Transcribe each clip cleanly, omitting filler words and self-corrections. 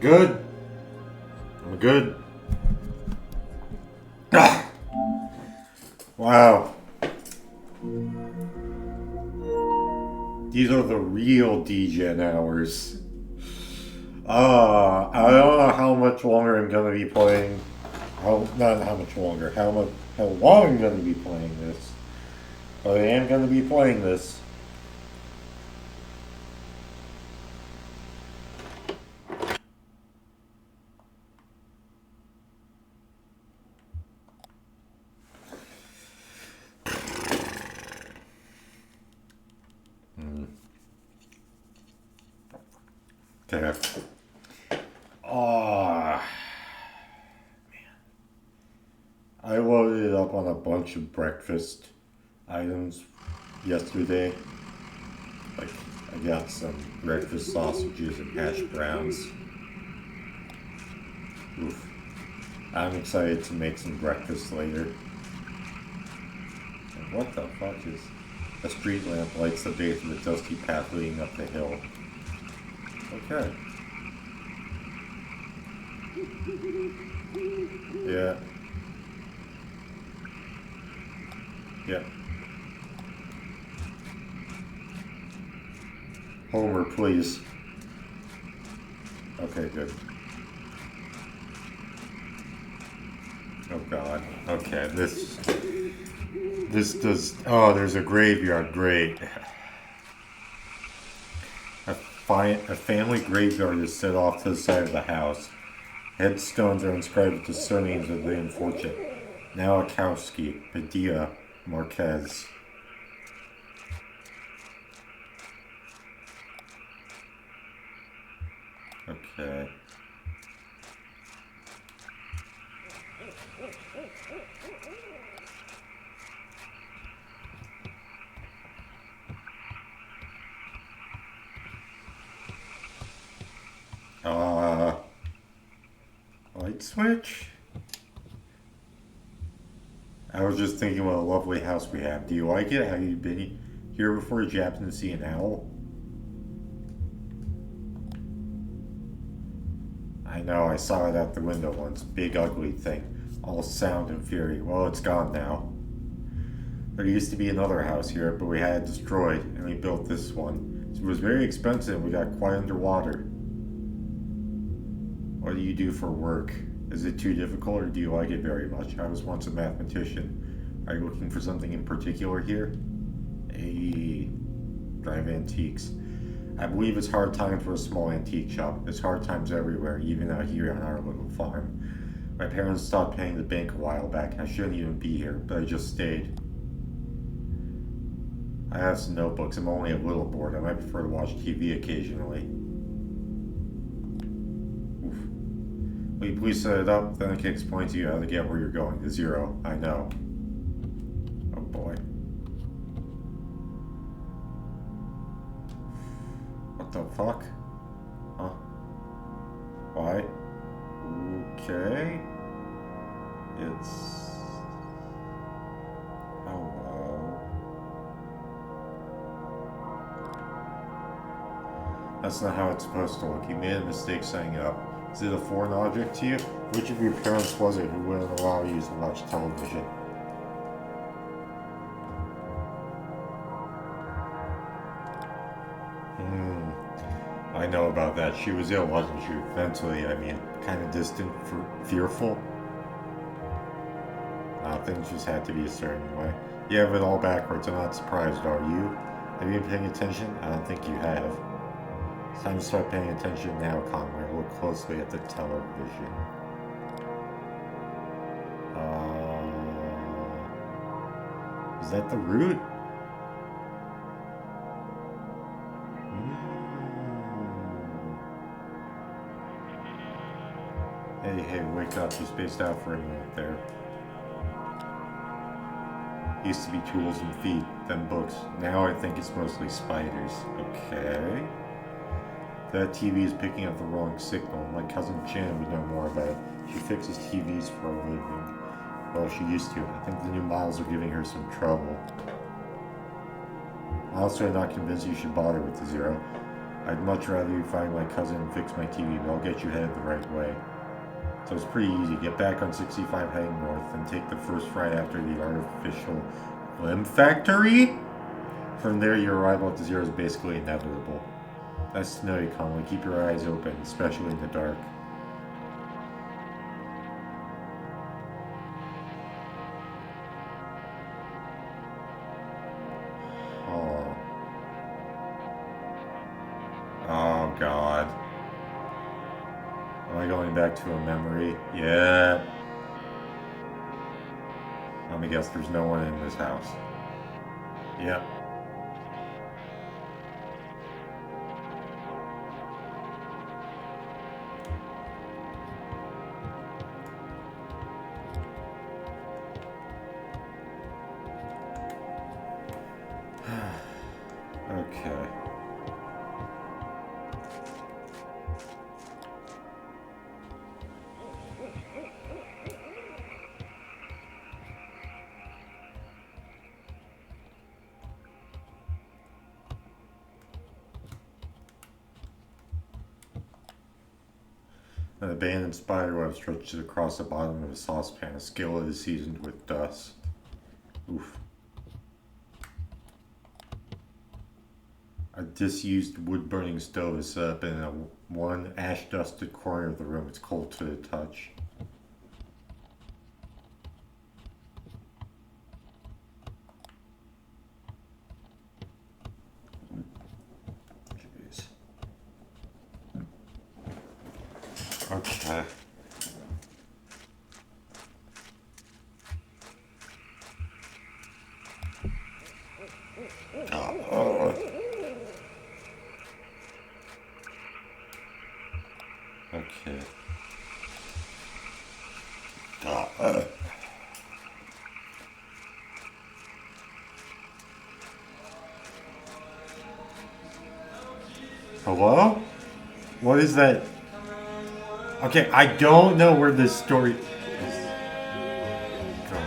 good. I'm good. Ah, wow. These are the real DGen hours. I don't know how much longer I'm gonna be playing. Not how much longer. How long I'm gonna be playing this. But I am gonna be playing this. Okay. Ah, I loaded it up on a bunch of breakfast items yesterday. Like, I got some breakfast sausages and hash browns. Oof. I'm excited to make some breakfast later. And what the fuck is... A street lamp lights the base of the dusty path leading up the hill. Okay. Yeah. Yep. Homer, please. Okay, good. Oh god. Okay, this does... Oh, there's a graveyard. Great. A family graveyard is set off to the side of the house. Headstones are inscribed with the surnames of the unfortunate. Nowakowski, Padilla, Marquez. Okay. Light switch? I was just thinking what a lovely house we have. Do you like it? Have you been here before? Did you happen to see an owl? I know, I saw it out the window once. Big ugly thing. All sound and fury. Well, it's gone now. There used to be another house here, but we had it destroyed, and we built this one. It was very expensive, and we got quite underwater. What do you do for work? Is it too difficult, or do you like it very much? I was once a mathematician. Are you looking for something in particular here? Hey, drive antiques. I believe it's hard times for a small antique shop. It's hard times everywhere, even out here on our little farm. My parents stopped paying the bank a while back. I shouldn't even be here, but I just stayed. I have some notebooks. I'm only a little bored. I might prefer to watch TV occasionally. Oof. Will you please set it up? Then I can explain to you how to get where you're going. To zero. I know. Oh boy. What the fuck? Huh? Why? Okay. It's... Hello. That's not how it's supposed to look. You made a mistake setting it up. Is it a foreign object to you? Which of your parents was it who wouldn't allow you to watch television? I know about that. She was ill, wasn't she? Mentally, I mean, kind of distant, fearful. Things just had to be a certain way. You have it all backwards. I'm not surprised, are you? Have you been paying attention? I don't think you have. It's time to start paying attention now, Conway. Look closely at the television. Is that the root? Hey, wake up. You spaced out for a minute there. Used to be tools and feet, then books. Now I think it's mostly spiders. Okay. That TV is picking up the wrong signal. My cousin Jan would know more about it. She fixes TVs for a living. Well, she used to. I think the new models are giving her some trouble. I'm also not convinced you should bother with the zero. I'd much rather you find my cousin and fix my TV, but I'll get you headed the right way. So it's pretty easy. Get back on 65 heading north and take the first right after the artificial limb factory. From there, your arrival at the zero is basically inevitable. Nice to know you, Conley. Keep your eyes open, especially in the dark. Oh. Oh, God. Am I going back to a memory? Yeah. Let me guess, there's no one in this house. Yep. Okay. An abandoned spiderweb stretches across the bottom of a saucepan. A skillet is seasoned with dust. Oof. A disused wood-burning stove is set up in one ash-dusted corner of the room. It's cold to the touch. Jeez. Okay. Oh. Okay. Hello? What is that? Okay, I don't know where this story is going.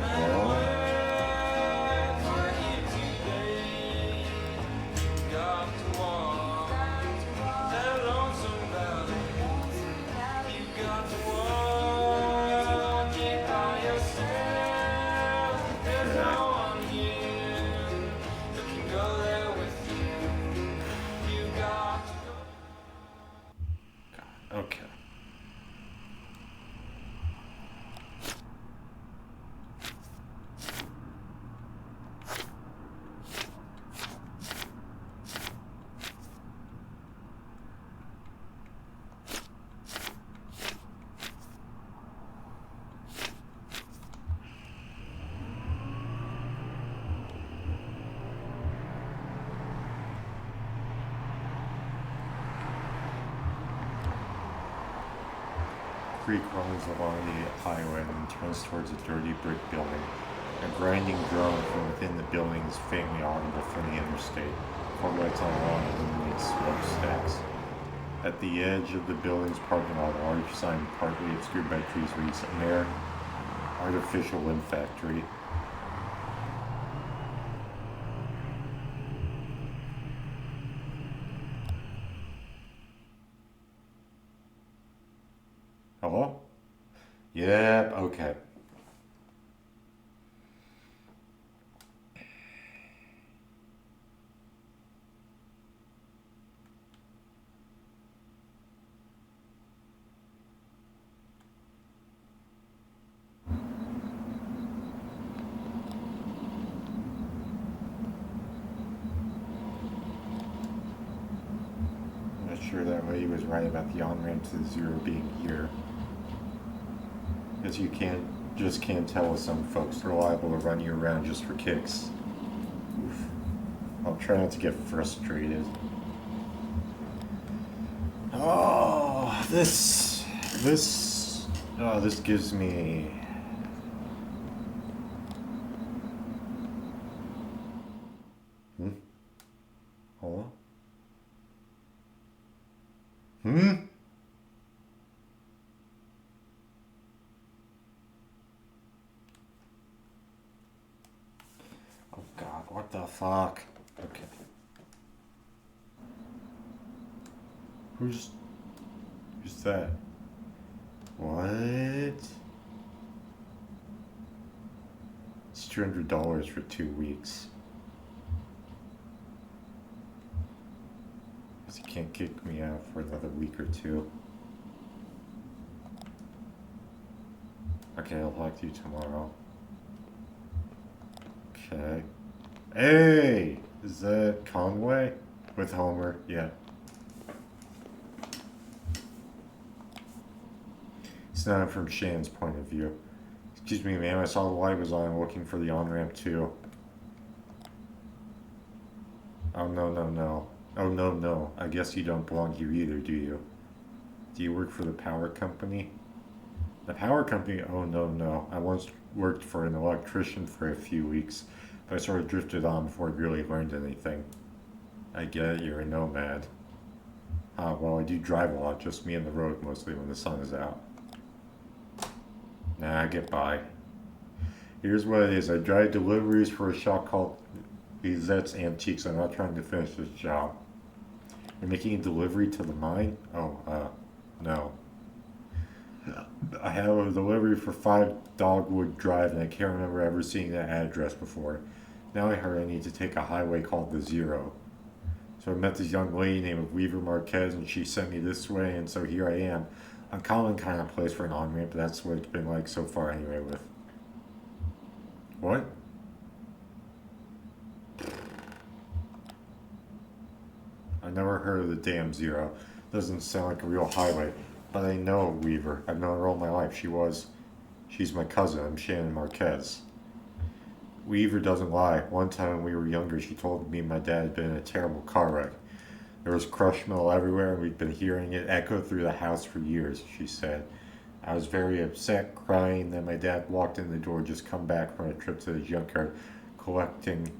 Hello? Okay. Creek runs along the highway and turns towards a dirty brick building. A grinding drone from within the building is faintly audible from the interstate. Fog lights on the lawn illuminate smokestacks. At the edge of the building's parking lot, a large sign partly obscured by trees reads Artificial Limb Factory. Hello? Yep, okay. I'm not sure that lady was right about the on-ramp to the zero being here. Guess you can't tell with some folks. They're liable to run you around just for kicks. Oof. I'll try not to get frustrated. Oh, this gives me. Hello? fuck. Okay. Who's that? What? It's $200 for 2 weeks. Because he can't kick me out for another week or two. Okay, I'll talk to you tomorrow. Okay. Hey! Is that Conway? With Homer? Yeah. It's not from Shan's point of view. Excuse me, ma'am. I saw the light was on. I'm looking for the on-ramp, too. Oh, no, no, no. Oh, no, no. I guess you don't belong here either, do you? Do you work for the power company? The power company? Oh, no, no. I once worked for an electrician for a few weeks, but I sort of drifted on before I really learned anything. I get it. You're a nomad. Well, I do drive a lot, just me on the road mostly when the sun is out. Nah, I get by. Here's what it is. I drive deliveries for a shop called Lizette's Antiques. I'm not trying to finish this job. You're making a delivery to the mine? Oh, no. I have a delivery for 5 Dogwood Drive, and I can't remember ever seeing that address before. Now I heard I need to take a highway called the Zero. So I met this young lady named Weaver Marquez, and she sent me this way, and so here I am. Uncommon kind of place for an on-ramp, but that's what it's been like so far anyway with... What? I never heard of the damn Zero. Doesn't sound like a real highway. But I know Weaver. I've known her all my life. She's my cousin. I'm Shannon Marquez. Weaver doesn't lie. One time when we were younger, she told me my dad had been in a terrible car wreck. There was crushed metal everywhere, and we'd been hearing it echo through the house for years, she said. I was very upset, crying. Then my dad walked in the door, just come back from a trip to the junkyard, collecting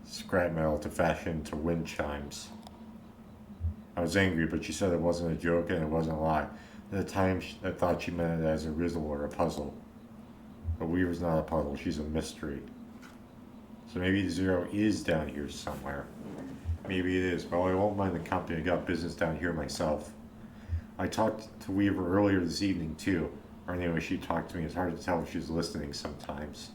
scrap metal to fashion into wind chimes. I was angry, but she said it wasn't a joke and it wasn't a lie. At the time, I thought she meant it as a riddle or a puzzle. But Weaver's not a puzzle, she's a mystery. So maybe the Zero is down here somewhere. Maybe it is. Well, I won't mind the company. I got business down here myself. I talked to Weaver earlier this evening, too. Or anyway, she talked to me. It's hard to tell if she's listening sometimes.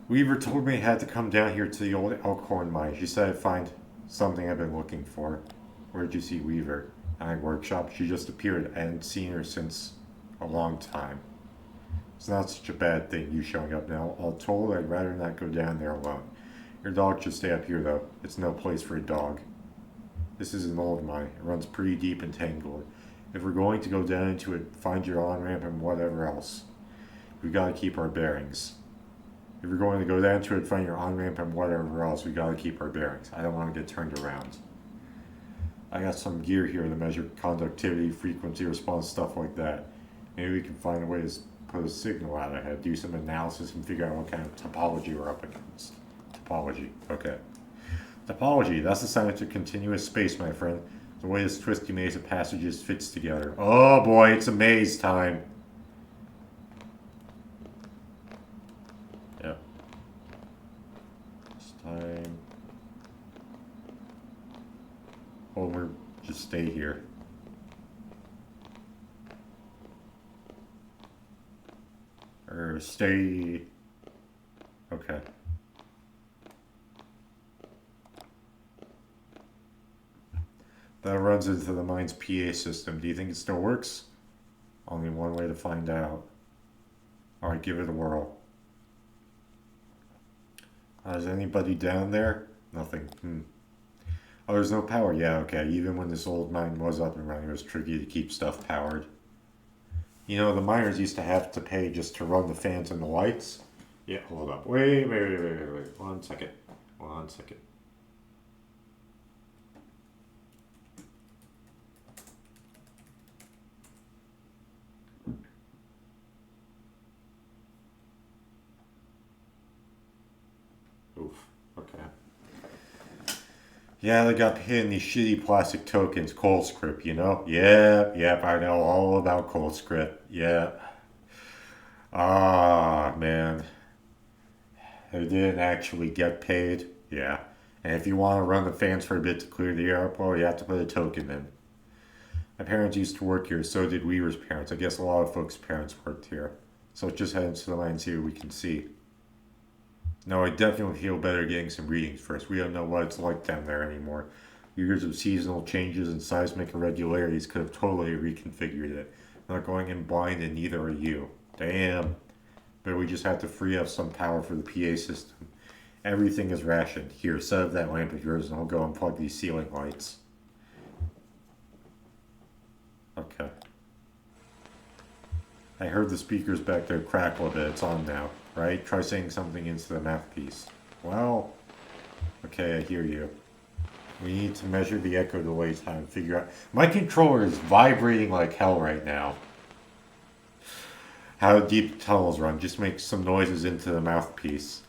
Weaver told me I had to come down here to the old Elkhorn mine. She said I'd find something I've been looking for. Where'd you see Weaver? At my workshop. She just appeared. I hadn't seen her since a long time. It's not such a bad thing, you showing up now. All told, I'd rather not go down there alone. Your dog should stay up here, though. It's no place for a dog. This is an old mine. It runs pretty deep and tangled. If we're going to go down into it, find your on-ramp and whatever else. We gotta keep our bearings. If we're going to go down to it, find your on-ramp and whatever else, we gotta keep our bearings. I don't want to get turned around. I got some gear here to measure conductivity, frequency response, stuff like that. Maybe we can find a way to put a signal out ahead, do some analysis, and figure out what kind of topology we're up against. Topology, okay. Topology, that's the science of continuous space, my friend. The way this twisty maze of passages fits together. Oh boy, it's a maze time. Yep. This time. Homer, just stay here. Or stay... Okay. That runs into the mine's PA system. Do you think it still works? Only one way to find out. Alright, give it a whirl. Is anybody down there? Nothing. Oh, there's no power. Yeah, okay. Even when this old mine was up and running, it was tricky to keep stuff powered. You know, the miners used to have to pay just to run the fans and the lights. Yeah, hold up. Wait. 1 second. 1 second. Oof. Okay. Yeah, they got paid in these shitty plastic tokens, ColdScript, you know? Yep, I know all about ColdScript. Yeah. Ah, man. they didn't actually get paid. Yeah. And if you want to run the fans for a bit to clear the air up, well, you have to put a token in. My parents used to work here, so did Weaver's parents. I guess a lot of folks' parents worked here. So let's just head into the lines here we can see. No, I definitely feel better getting some readings first. We don't know what it's like down there anymore. Years of seasonal changes and seismic irregularities could have totally reconfigured it. I'm not going in blind, and neither are you. Damn. But we just have to free up some power for the PA system. Everything is rationed. Here, set up that lamp of yours and I'll go unplug these ceiling lights. Okay. I heard the speakers back there crackle a bit. It's on now, right? Try saying something into the mouthpiece. Well, okay, I hear you. We need to measure the echo delay time and figure out... My controller is vibrating like hell right now. How deep the tunnels run. Just make some noises into the mouthpiece.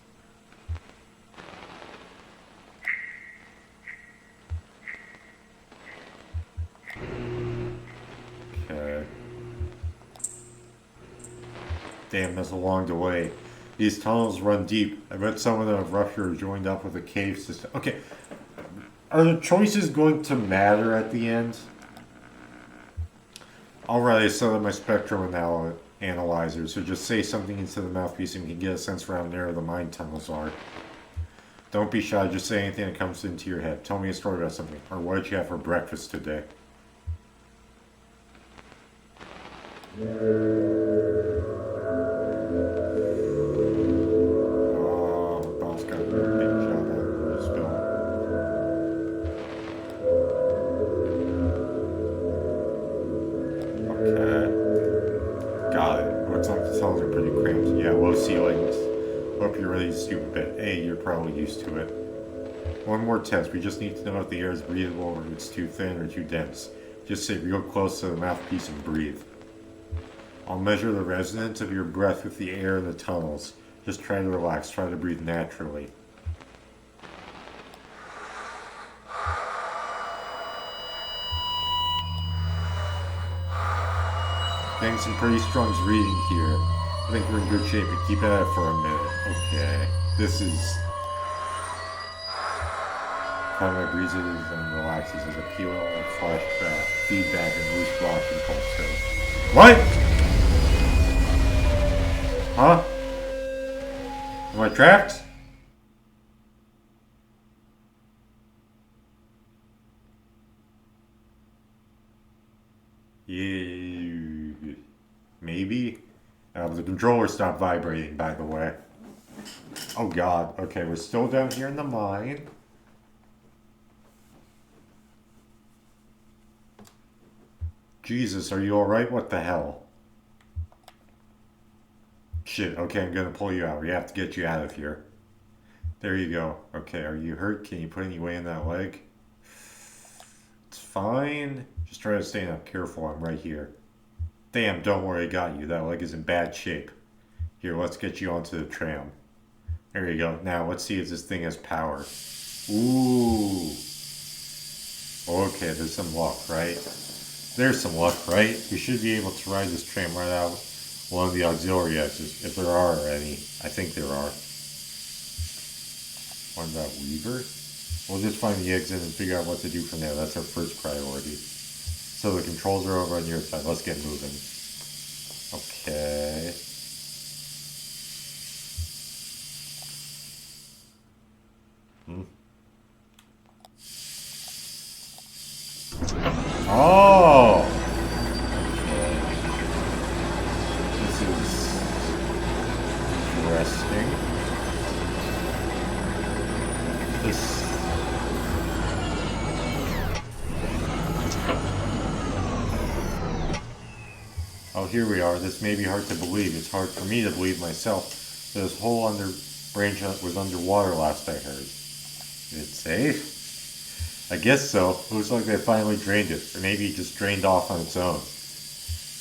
Okay. Damn, that's a long delay. These tunnels run deep. I bet some of them have ruptured or joined up with a cave system. Okay. Are the choices going to matter at the end? Alright, I set up my spectrum analyzer, so just say something into the mouthpiece and we can get a sense for how narrow the mine tunnels are. Don't be shy, just say anything that comes into your head. Tell me a story about something. Or what did you have for breakfast today? Oh, boss got a very big job out of this film. Okay. Got it. Looks like the tunnels are pretty cramped. Yeah, low ceilings. Hope you're ready to stupid bit. Hey, you're probably used to it. One more test. We just need to know if the air is breathable or if it's too thin or too dense. Just sit real close to the mouthpiece and breathe. I'll measure the resonance of your breath with the air in the tunnels. Just try to relax. Try to breathe naturally. Getting some pretty strong reading here. I think we're in good shape, but keep at it for a minute. Okay. This is... How my breezes and relaxes as a peel, flashback, feedback, and loose block and pulse. What? Huh? Am I trapped? Yeah, maybe. The controller stopped vibrating, by the way. Oh god. Okay, we're still down here in the mine. Jesus, are you alright? What the hell? Shit, okay, I'm gonna pull you out. We have to get you out of here. There you go. Okay, are you hurt? Can you put any weight in that leg? It's fine. Just try to stand up. Careful, I'm right here. Damn, don't worry, I got you. That leg is in bad shape. Here, let's get you onto the tram. There you go. Now, let's see if this thing has power. Ooh. Okay, there's some luck, right? There's some luck, right? We should be able to ride this tram right out one of the auxiliary exits, if there are any. I think there are. What about Weaver? We'll just find the exit and figure out what to do from there. That's our first priority. So the controls are over on your side. Let's get moving. Okay. Oh! Okay. This is interesting. This... Oh, here we are. This may be hard to believe. It's hard for me to believe myself. This whole branch was underwater last I heard. Is it safe? I guess so. Looks like they finally drained it, or maybe it just drained off on its own.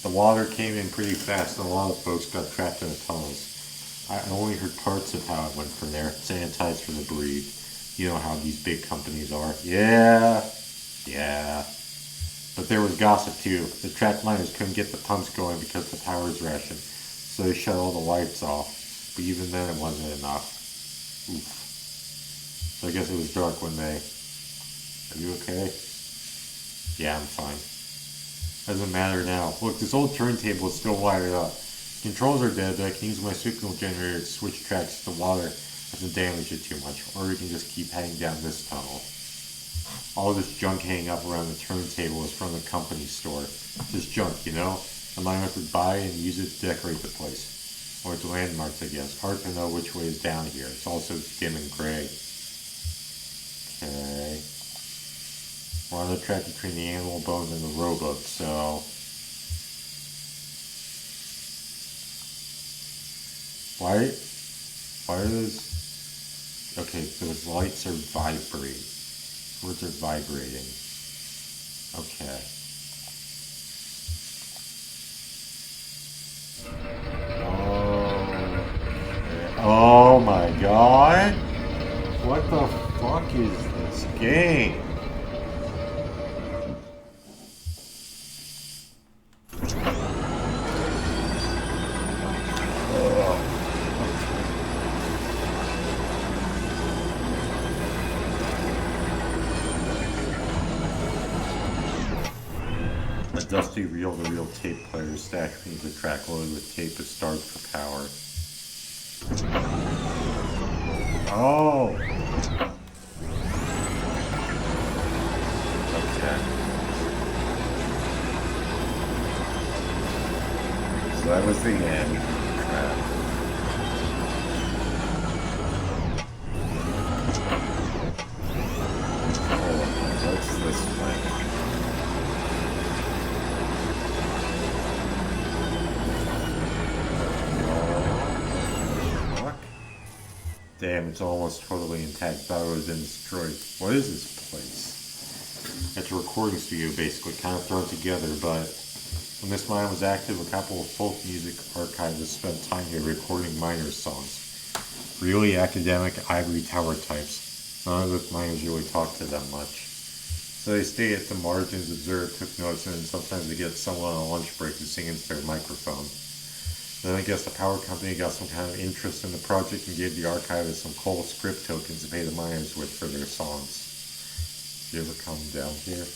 The water came in pretty fast and a lot of folks got trapped in the tunnels. I only heard parts of how it went from there. Sanitized for the breed. You know how these big companies are. Yeah. But there was gossip too. The trapped miners couldn't get the pumps going because the power's rationed. So they shut all the lights off. But even then it wasn't enough. Oof. So I guess it was dark when they... Are you okay? Yeah, I'm fine. Doesn't matter now. Look, this old turntable is still wired up. Controls are dead, but I can use my signal generator to switch tracks if the water hasn't damaged it too much. Or we can just keep heading down this tunnel. All this junk hanging up around the turntable is from the company store. Just junk, you know? The miner could buy and use it to decorate the place. Or it's landmarks, I guess. Hard to know which way is down here. It's also dim and gray. Okay. We're on the track between the animal bones and the rowboat, so... Why are those... Okay, those lights are vibrating. Words are vibrating. Okay. Oh my god! What the fuck is this game? A dusty reel-to-reel tape player stacked beneath the track loaded with tape is starved for power. Oh! Okay. So that was the end. Crap. Oh, what's this way? Damn, it's almost totally intact. Thought it was been destroyed. What is this place? It's a recording studio, basically, kind of thrown together, but when this mine was active, a couple of folk music archivists spent time here recording miners' songs. Really academic ivory tower types. None of the miners really talk to them much. So they stay at the margins, observe, took notes, and sometimes they get someone on a lunch break to sing into their microphone. Then I guess the power company got some kind of interest in the project and gave the archivists some coal script tokens to pay the miners with for their songs. Did you ever come down here?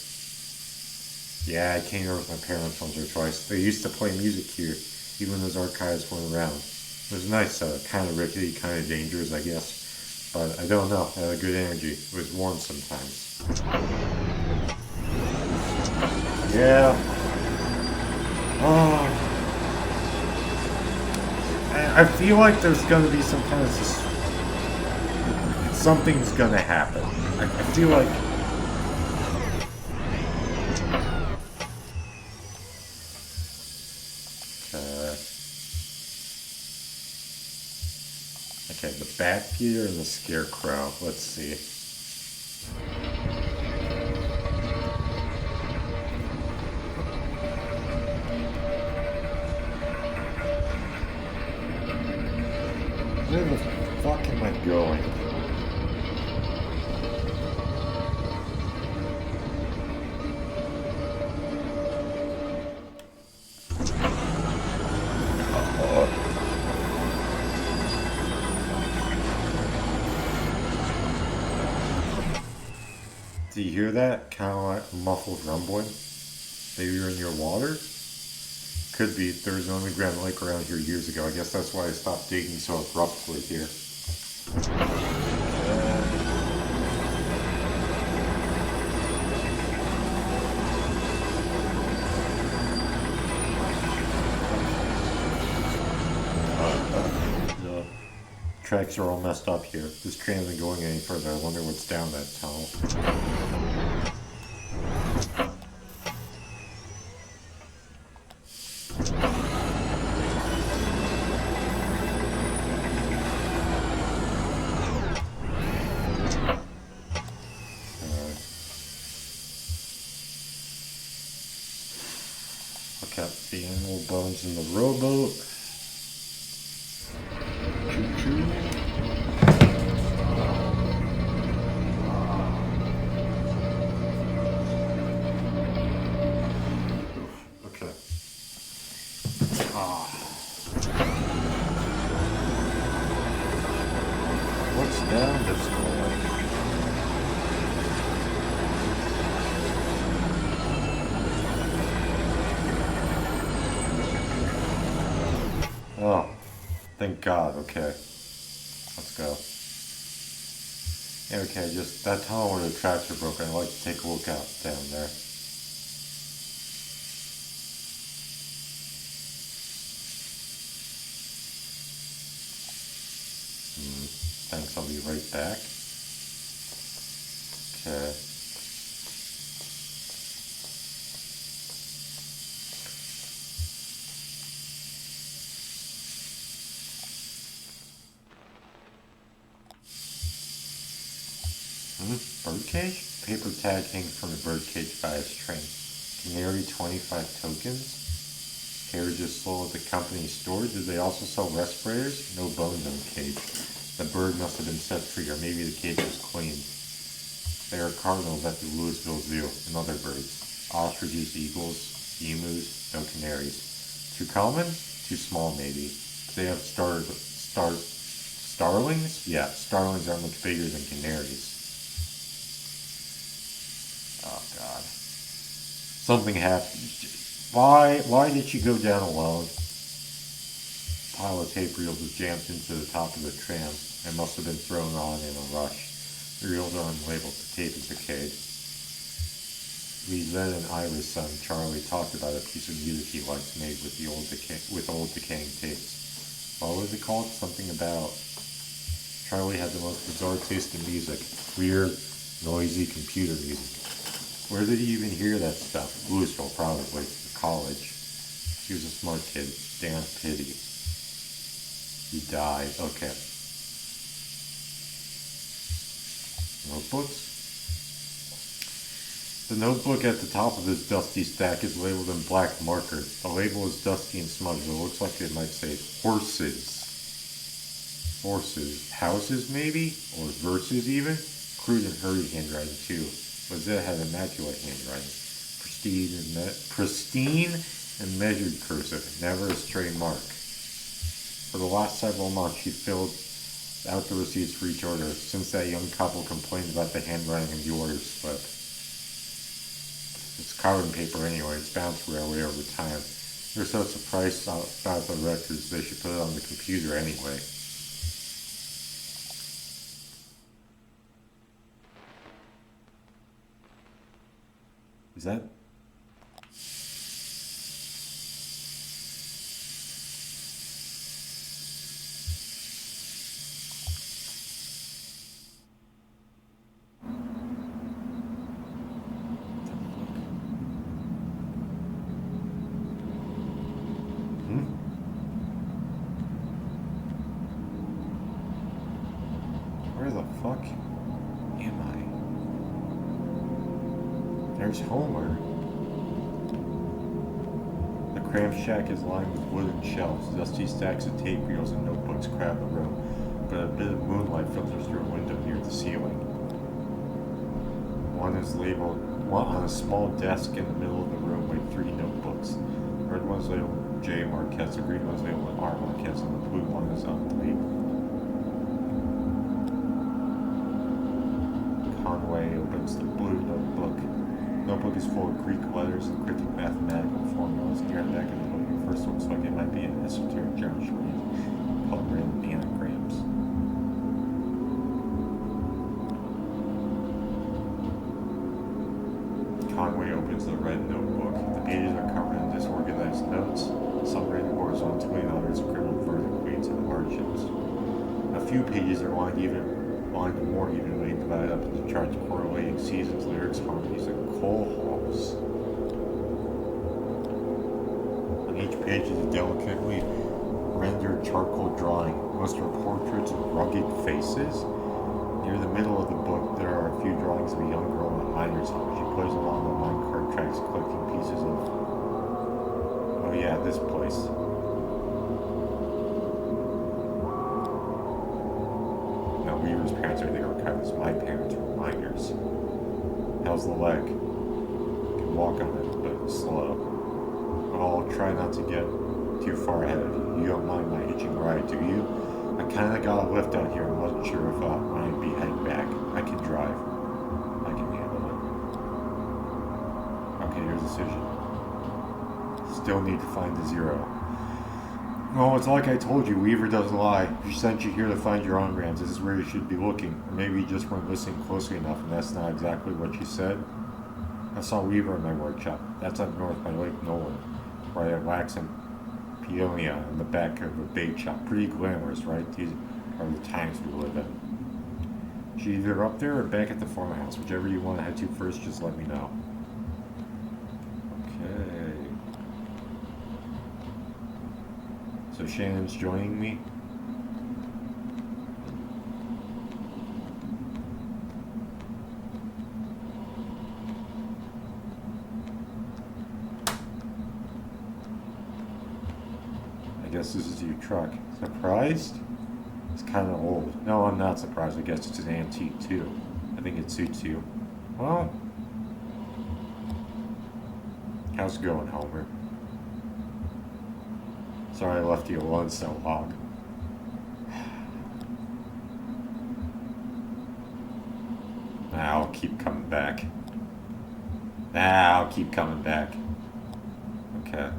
Yeah, I came here with my parents once or twice. They used to play music here, even when those archives weren't around. It was nice, kind of rickety, kind of dangerous, I guess. But I don't know, it had a good energy. It was warm sometimes. Yeah. Oh. I feel like there's gonna be some kind of something's gonna happen. I feel like okay, the Bat Peter and the Scarecrow. Let's see. Where the fuck am I going? Do you hear that? Kind of like muffled rumbling? Maybe you're in your water? Could be. There was an underground lake around here years ago. I guess that's why I stopped digging so abruptly here. The tracks are all messed up here. This train isn't going any further. I wonder what's down that tunnel. Look at the animal bones in the rowboat. Choo-choo. Okay. What's Thank God. Okay. Let's go. Yeah, okay, just that tunnel where the tracks are broken. I'd like to take a look out down there. Thanks, I'll be right back. Okay. Birdcage? Paper tag hangs from the birdcage by its train. Canary 25 tokens? Carriages sold at the company's store? Did they also sell respirators? No bones in the cage. The bird must have been set free, or maybe the cage was cleaned. There are cardinals at the Louisville Zoo and other birds. Ostriches, eagles, emus, no canaries. Too common? Too small, maybe. They have starlings? Yeah, starlings are much bigger than canaries. Oh, God. Something happened. Why did she go down alone? Pile of tape reels was jammed into the top of the tram and must have been thrown on in a rush. The reels are unlabeled. The tape is decayed. Lizette and Ira's son, Charlie, talked about a piece of music he likes made with old decaying tapes. What was it called? Something about... Charlie had the most bizarre taste in music. Weird, noisy computer music. Where did he even hear that stuff? Louisville, probably. College. He was a smart kid. Damn pity. He died. Okay. Notebooks? The notebook at the top of this dusty stack is labeled in black marker. The label is dusty and smudged. It looks like it might say horses. Horses. Houses, maybe? Or verses, even? Crude and hurried handwriting, too. Lizette had immaculate handwriting. Pristine and measured cursive. Never a stray mark. For the last several months, she filled out the receipts for each order, since that young couple complained about the handwriting of the order slip. It's carbon paper anyway, it's bound to wear away over time. They're so surprised about the records, they should put it on the computer anyway. Is that... Where the fuck am I? There's Homer. The cramped shack is lined with wooden shelves. Dusty stacks of tape reels and notebooks crowd the room, but a bit of moonlight filters through a window near the ceiling. One is labeled on a small desk in the middle of the room with 3 notebooks. The red one's labeled J. Marquez, the green one's labeled R. Marquez, and the blue one is unlabeled. Conway opens the blue notebook. The notebook is full of Greek letters and cryptic mathematical formulas. Near the back of the book, it first looks like it might be an esoteric geometry called random anagrams. Conway opens the red notebook. The pages are covered in disorganized notes, some written horizontally and others scribbled vertically into the margins. A few pages are lined more evenly divided up into charts correlating seasons, lyrics, harmonies, and coal halls. On each page is a delicately rendered charcoal drawing. Most are portraits of rugged faces. Near the middle of the book, there are a few drawings of a young girl in a miner's home. She plays along the minecart tracks, collecting pieces of... Oh yeah, this place. Weaver's parents are the archivists. My parents were miners. How's the leg? Can walk on it, but slow. But I'll try not to get too far ahead of you. You don't mind my hitching ride, do you? I kinda got a lift out here and wasn't sure if I'd be heading back. I can drive. I can handle it. Okay, here's the decision. Still need to find the 0. Well, it's like I told you, Weaver doesn't lie. She sent you here to find your engrams. This is where you should be looking. Or maybe you just weren't listening closely enough, and that's not exactly what she said. I saw Weaver in my workshop. That's up north by Lake Nolan, right at Wax and Peonia in the back of a bait shop. Pretty glamorous, right? These are the times we live in. She's either up there or back at the farmhouse. Whichever you want to head to first, just let me know. Okay. So Shannon's joining me? I guess this is your truck. Surprised? It's kind of old. No, I'm not surprised. I guess it's an antique too. I think it suits you. Well, how's it going, Homer? Sorry I left you alone so long. I'll keep coming back. I'll keep coming back. Okay.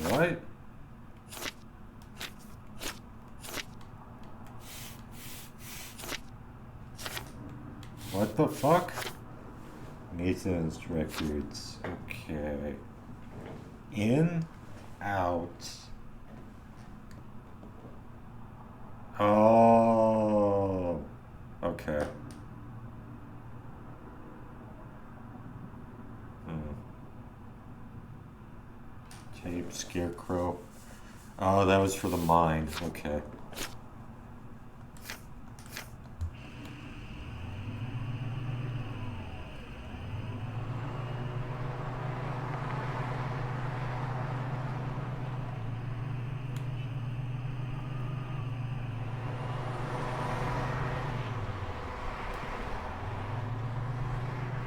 What? What the fuck? Maintenance records. Okay. In, out. Oh. Okay. Hmm. Tape, scarecrow. Oh, that was for the mine. Okay.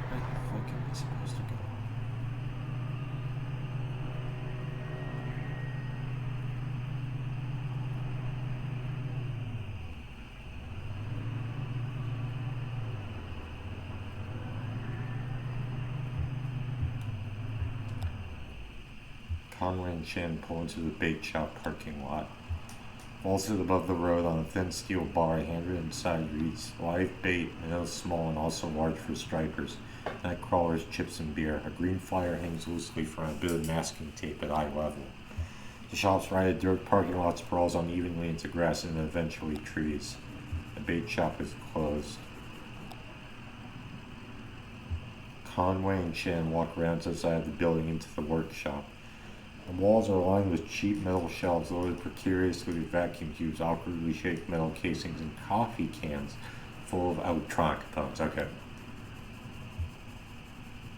Where the fuck am I supposed to go? Conway and Shannon pull into the bait shop parking lot. Vaulted above the road on a thin steel bar, a handwritten inside reads, "Live bait, minnows small and also large for stripers. Night crawlers, chips, and beer." A green flyer hangs loosely from a bit of masking tape at eye level. The shop's right at dirt parking lot sprawls unevenly into grass and eventually trees. The bait shop is closed. Conway and Shannon walk around to the side of the building into the workshop. The walls are lined with cheap metal shelves loaded precariously with vacuum tubes, awkwardly shaped metal casings, and coffee cans full of electronic components. Okay.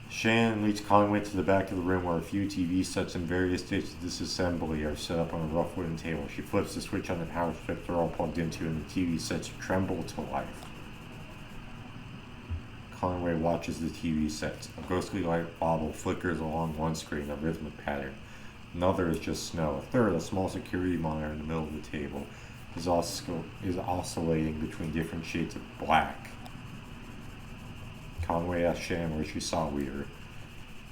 Shannon leads Conway to the back of the room where a few TV sets in various states of disassembly are set up on a rough wooden table. She flips the switch on the power strips they're all plugged into, and the TV sets tremble to life. Conway watches the TV sets. A ghostly light bauble flickers along one screen, a rhythmic pattern. Another is just snow. A third, a small security monitor in the middle of the table, is oscillating between different shades of black. Conway asks Shannon where she saw Weaver.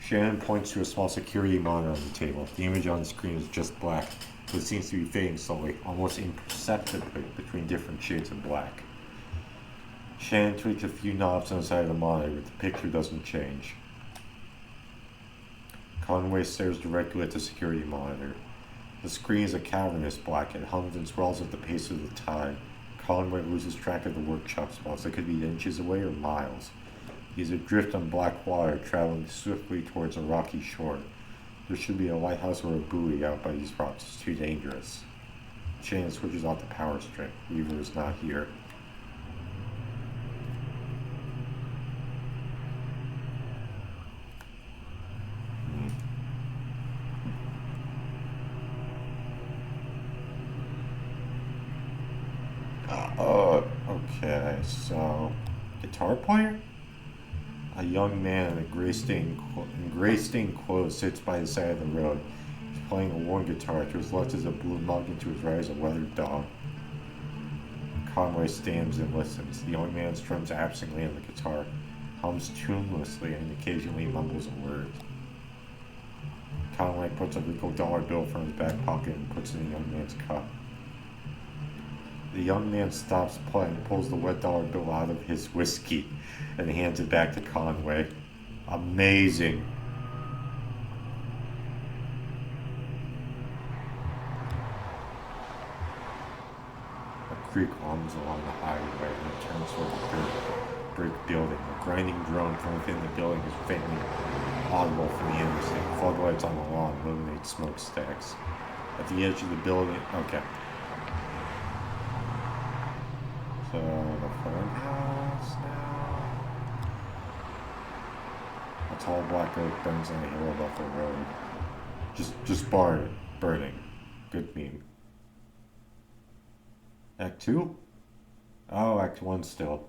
Shannon points to a small security monitor on the table. The image on the screen is just black, but it seems to be fading slowly, almost imperceptibly between different shades of black. Shannon tweaks a few knobs on the side of the monitor, but the picture doesn't change. Conway stares directly at the security monitor. The screen is a cavernous black. It hums and swells at the pace of the tide. Conway loses track of the workshop spots. They could be inches away or miles. He's adrift on black water, traveling swiftly towards a rocky shore. There should be a lighthouse or a buoy out by these rocks. It's too dangerous. Shannon switches off the power strip. Weaver is not here. Okay, so guitar player? A young man in gray stained clothes sits by the side of the road. His playing a worn guitar. To his left is a blue mug, and to his right is a weathered dog. Conway stands and listens. The young man strums absently on the guitar, hums tunelessly, and occasionally mumbles a word. Conway puts a wrinkled dollar bill from his back pocket and puts it in the young man's cup. The young man stops playing, pulls the wet dollar bill out of his whiskey, and hands it back to Conway. Amazing. A creek runs along the highway and it turns toward the brick building. A grinding drone from within the building is faintly audible from the interstate. Floodlights on the lawn illuminate smokestacks. At the edge of the building, okay. So the farmhouse now. A tall black oak burns on a hill above the road. Just burning. Good meme. Act 2? Oh, Act 1 still.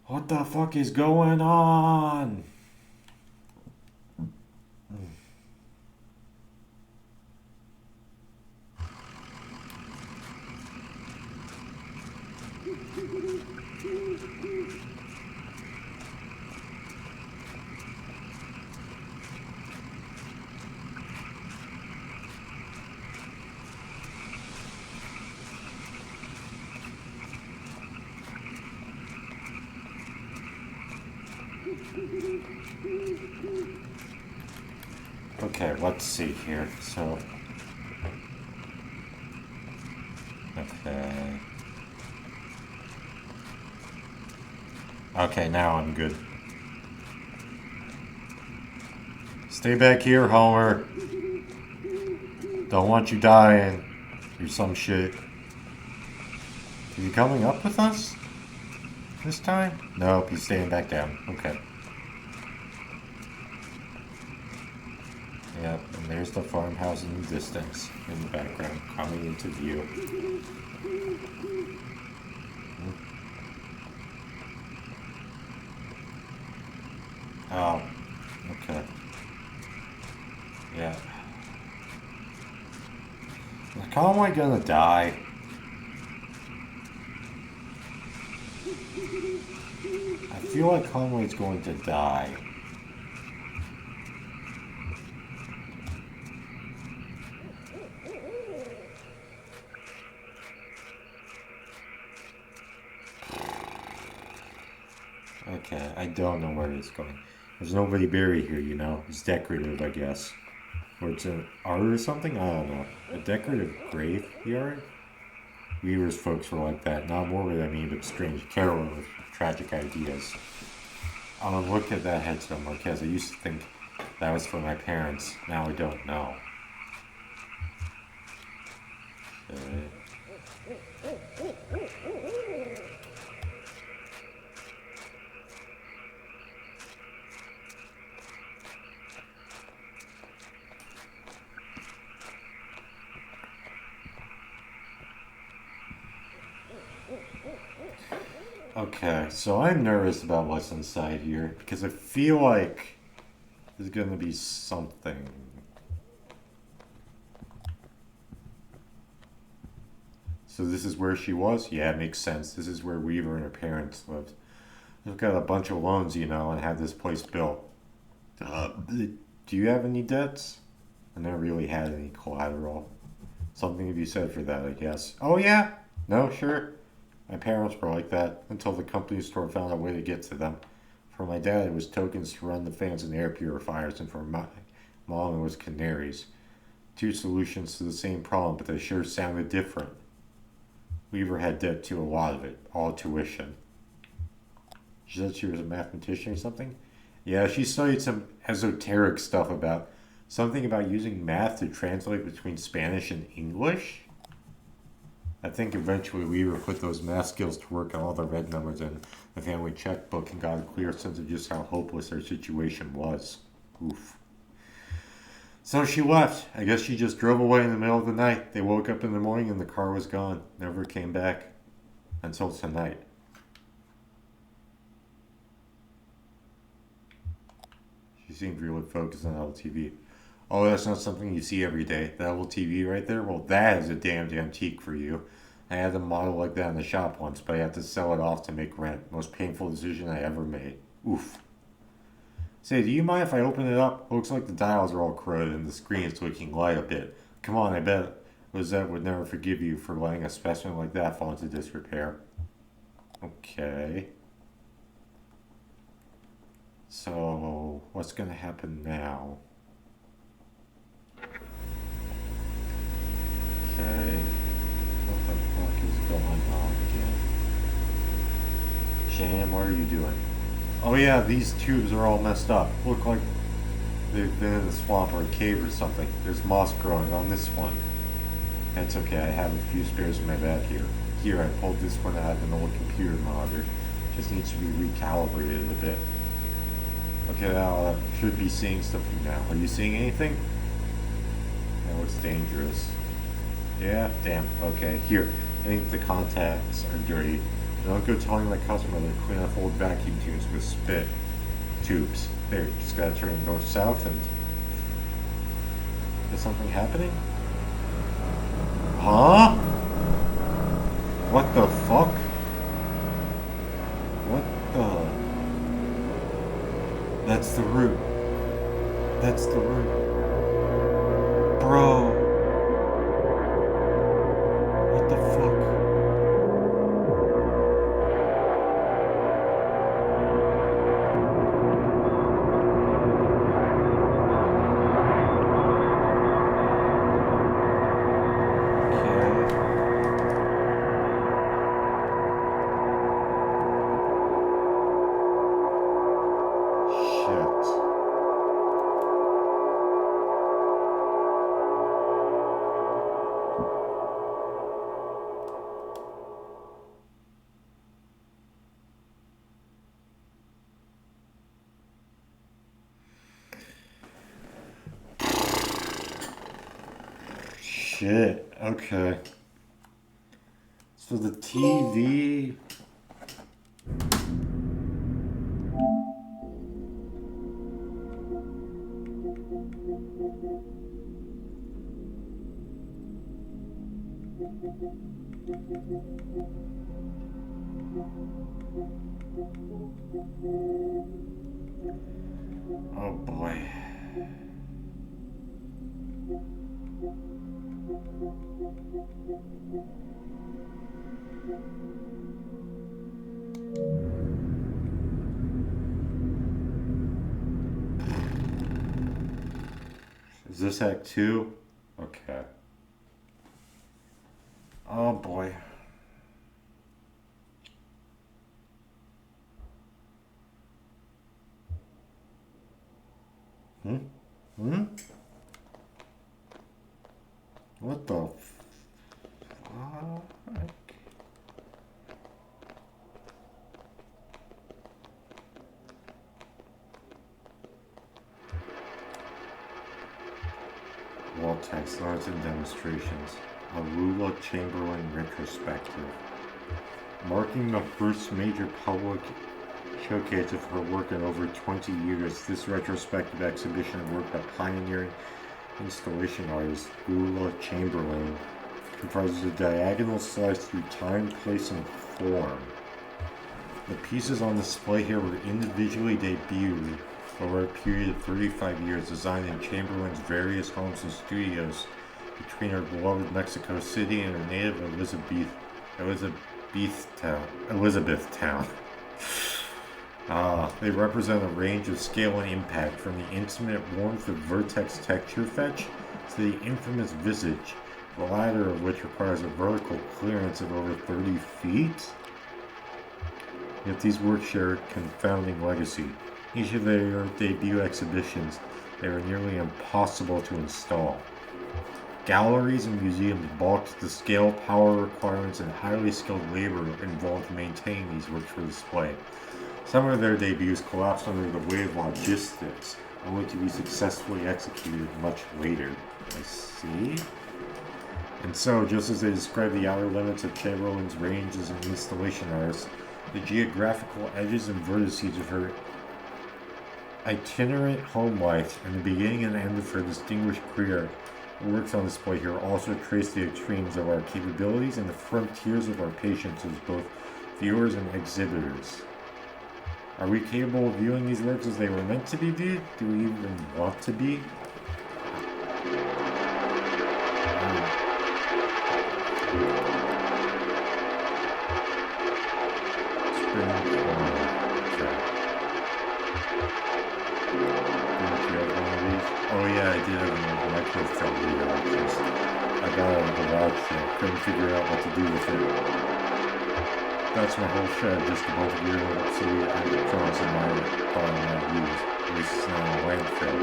What the fuck is going on? Okay, let's see here. So, okay. Okay, now I'm good. Stay back here, Homer. Don't want you dying. Or some shit. Is he coming up with us? This time? Nope, he's staying back down. Okay. Yep, and there's the farmhouse in the distance, in the background, coming into view. Oh, okay. Yeah. Like, how am I gonna die? I feel like Conway's going to die. Okay, I don't know where it's going. There's nobody buried here, you know. It's decorative, I guess. Or it's an art or something? I don't know. A decorative graveyard? Weaver's folks were like that. Not morbid, I mean, but strange. Carolyn with tragic ideas. Look at that headstone, Marquez. I used to think that was for my parents. Now I don't know. Okay, so I'm nervous about what's inside here because I feel like there's gonna be something. So this is where she was? Yeah, it makes sense. This is where Weaver and her parents lived. They've got a bunch of loans, you know, and had this place built. Do you have any debts? I never really had any collateral. Something to be said for that, I guess. Oh yeah? No, sure. My parents were like that until the company store found a way to get to them. For my dad, it was tokens to run the fans and air purifiers, and for my mom, it was canaries. Two solutions to the same problem, but they sure sounded different. Weaver had debt to a lot of it, all tuition. She said she was a mathematician or something? Yeah, she studied some esoteric stuff about something about using math to translate between Spanish and English. I think eventually Weaver put those math skills to work on all the red numbers in the family checkbook and got a clear sense of just how hopeless their situation was. Oof. So she left. I guess she just drove away in the middle of the night. They woke up in the morning and the car was gone. Never came back until tonight. She You seem really focused on LTV. Oh, that's not something you see every day. That little TV right there? Well, that is a damned antique for you. I had a model like that in the shop once, but I had to sell it off to make rent. Most painful decision I ever made. Oof. Say, do you mind if I open it up? Looks like the dials are all corroded and the screen is leaking light a bit. Come on, I bet Lizette would never forgive you for letting a specimen like that fall into disrepair. Okay. So, what's gonna happen now? Okay. What the fuck is going on again? Shan, what are you doing? Oh yeah, these tubes are all messed up. Look like they've been in a swamp or a cave or something. There's moss growing on this one. That's okay, I have a few spares in my bag here. Here, I pulled this one out of an old computer monitor. Just needs to be recalibrated a bit. Okay, now I should be seeing something now. Are you seeing anything? That looks dangerous. Yeah, damn. Okay, here. I think the contacts are dirty. Don't go telling my customer to clean up old vacuum tubes with spit tubes. There, just gotta turn north-south and... Is something happening? Huh? What the fuck? What the... That's the root. That's the root. Bro. What the fuck? Shit. Okay. So the TV... Oh boy. Is this Act 2? Okay. Oh boy. Hmm? Hmm? What the fuck? Wall text, arts and demonstrations. A Lula Chamberlain retrospective. Marking the first major public showcase of her work in over 20 years, this retrospective exhibition of work by pioneering installation artist Lula Chamberlain comprises a diagonal slice through time, place, and form. The pieces on display here were individually debuted over a period of 35 years, designed in Chamberlain's various homes and studios between her beloved Mexico City and her native Elizabethtown. They represent a range of scale and impact, from the intimate warmth of vertex texture fetch to the infamous visage, the latter of which requires a vertical clearance of over 30 feet. Yet these works share a confounding legacy. Each of their debut exhibitions, they were nearly impossible to install. Galleries and museums balked at the scale, power requirements, and highly skilled labor involved in maintaining these works for display. Some of their debuts collapsed under the weight of logistics, only to be successfully executed much later. I see. And so, just as they describe the outer limits of Chamberlain's range as an installation artist, the geographical edges and vertices of her itinerant home life and the beginning and end of her distinguished career. Works on display here also trace the extremes of our capabilities and the frontiers of our patience as both viewers and exhibitors. Are we capable of viewing these works as they were meant to be viewed? Do we even want to be? Oh yeah, I did have a microfilm reader like this. I got it at the garage sale. Couldn't figure out what to do with it. That's my whole shed, just a bunch of weird obsolete electronics in my car I might use. At least it's not a landfill.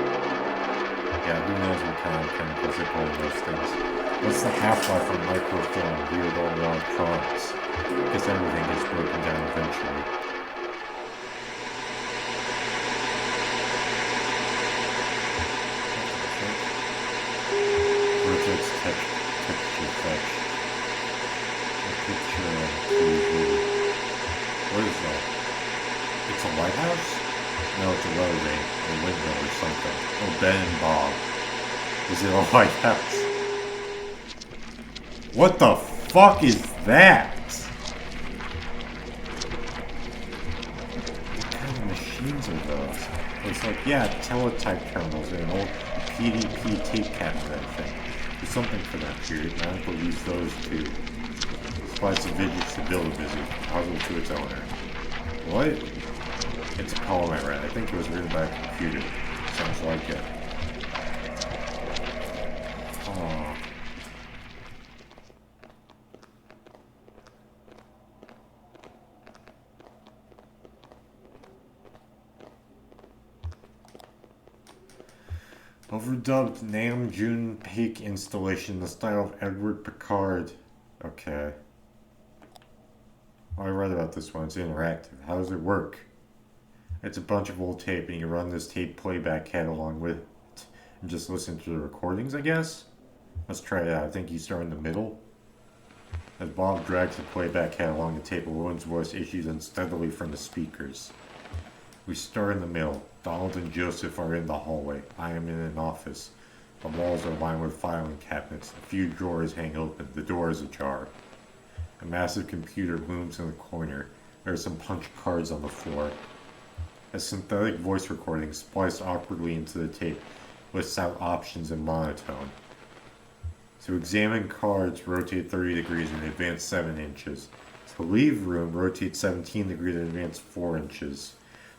Yeah, who knows what kind of chemicals they put in those things. What's the half-life of microfilm weird old electronics? Guess everything gets broken down eventually. Texture fetch. A picture on TV. What is that? It's a lighthouse? No, it's a rowboat. A window or something. Oh, Ben and Bob. Is it a lighthouse? What the fuck is that? What kind of machines are those? It's like, yeah, teletype terminals and an old PDP tape cabinet, I think. Something for that period, and I think we'll use those too. Slice of digits to build a busy, puzzle to its owner. What? It's a poem I read. I think it was written by a computer. Sounds like it. Aww. Overdubbed Nam June Paik installation in the style of Edward Picard. Okay. Oh, I read about this one. It's interactive. How does it work? It's a bunch of old tape, and you run this tape playback head along with it and just listen to the recordings, I guess? Let's try it out. I think you start in the middle. As Bob drags the playback head along the tape, a woman's voice issues unsteadily from the speakers. We start in the middle. Donald and Joseph are in the hallway. I am in an office. The walls are lined with filing cabinets. A few drawers hang open. The door is ajar. A massive computer looms in the corner. There are some punch cards on the floor. A synthetic voice recording spliced awkwardly into the tape lists out options in monotone. To examine cards, rotate 30 degrees and advance 7 inches. To leave room, rotate 17 degrees and advance 4 inches.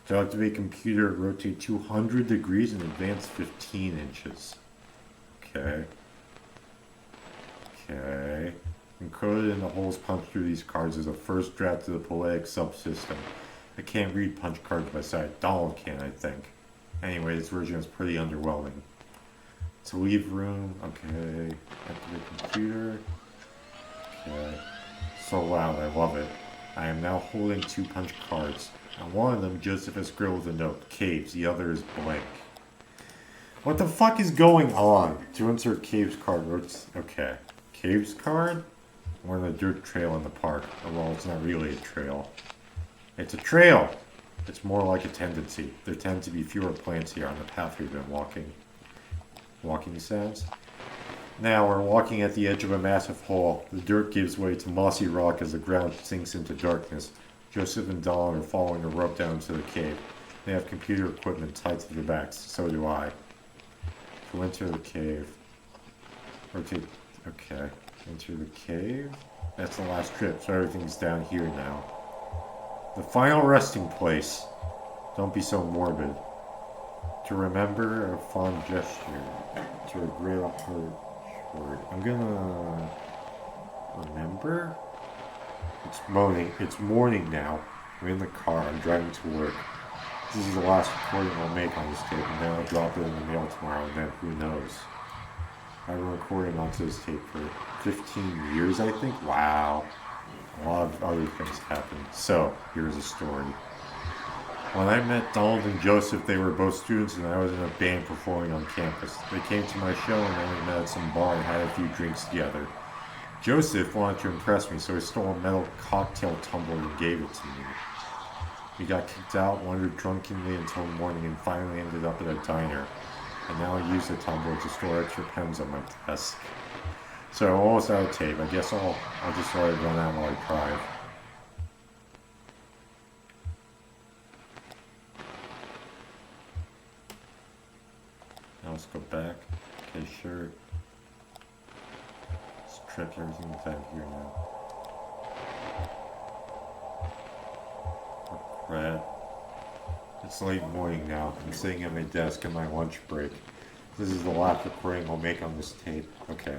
To activate computer, rotate 200 degrees and advance 15 inches. Okay. Okay. Encoded in the holes punched through these cards is a first draft of the poetic subsystem. I can't read punch cards by sight. Donald can, I think. Anyway, this version is pretty underwhelming. To leave room, okay. Activate computer. Okay. So loud, I love it. I am now holding 2 punch cards. On one of them, Joseph has scribbled a note, Caves. The other is blank. What the fuck is going on? To insert Caves card, okay. Caves card? We're on a dirt trail in the park. Oh, well, it's not really a trail. It's a trail! It's more like a tendency. There tend to be fewer plants here on the path we've been walking. Walking sands? Now, we're walking at the edge of a massive hole. The dirt gives way to mossy rock as the ground sinks into darkness. Joseph and Donald are following a rope down to the cave. They have computer equipment tied to their backs. So do I. To enter the cave. Rotate. Okay. Enter the cave. That's the last trip, so everything's down here now. The final resting place. Don't be so morbid. To remember a fond gesture. To regret a hurt word. I'm gonna... remember? It's morning now. I'm in the car. I'm driving to work. This is the last recording I'll make on this tape, and then I'll drop it in the mail tomorrow, and then who knows. I've been recording onto this tape for 15 years, I think. Wow. A lot of other things happened. So, here's a story. When I met Donald and Joseph, they were both students, and I was in a band performing on campus. They came to my show, and then we met at some bar and had a few drinks together. Joseph wanted to impress me, so he stole a metal cocktail tumbler and gave it to me. We got kicked out, wandered drunkenly until morning, and finally ended up at a diner. And now I use the tumbler to store extra pens on my desk. So I'm almost out of tape. I guess I'll just let it run out while I drive. Now let's go back. Okay, sure. Stripped everything that's out here now. Oh, crap. It's late morning now. I'm sitting at my desk on my lunch break. This is the last recording I'll make on this tape. Okay.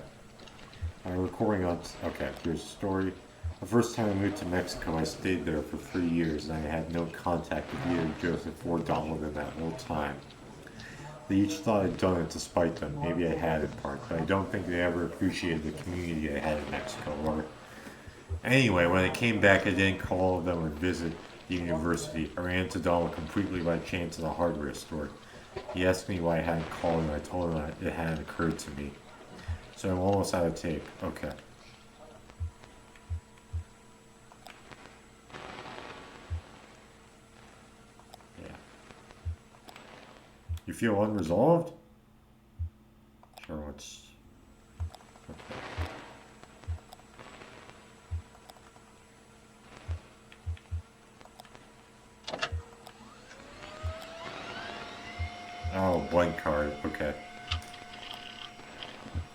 I'm recording on... Okay, here's the story. The first time I moved to Mexico, I stayed there for 3 years, and I had no contact with either Joseph or Donald in that whole time. They each thought I'd done it to spite them. Maybe I had in part, but I don't think they ever appreciated the community I had in Mexico. Or anyway, when I came back, I didn't call all of them or visit the university. I ran into Donald completely by chance at a hardware store. He asked me why I hadn't called, and I told him that it hadn't occurred to me. So I'm almost out of tape. Okay. Yeah. You feel unresolved? Sure, let's... Okay. Oh, blank card. Okay.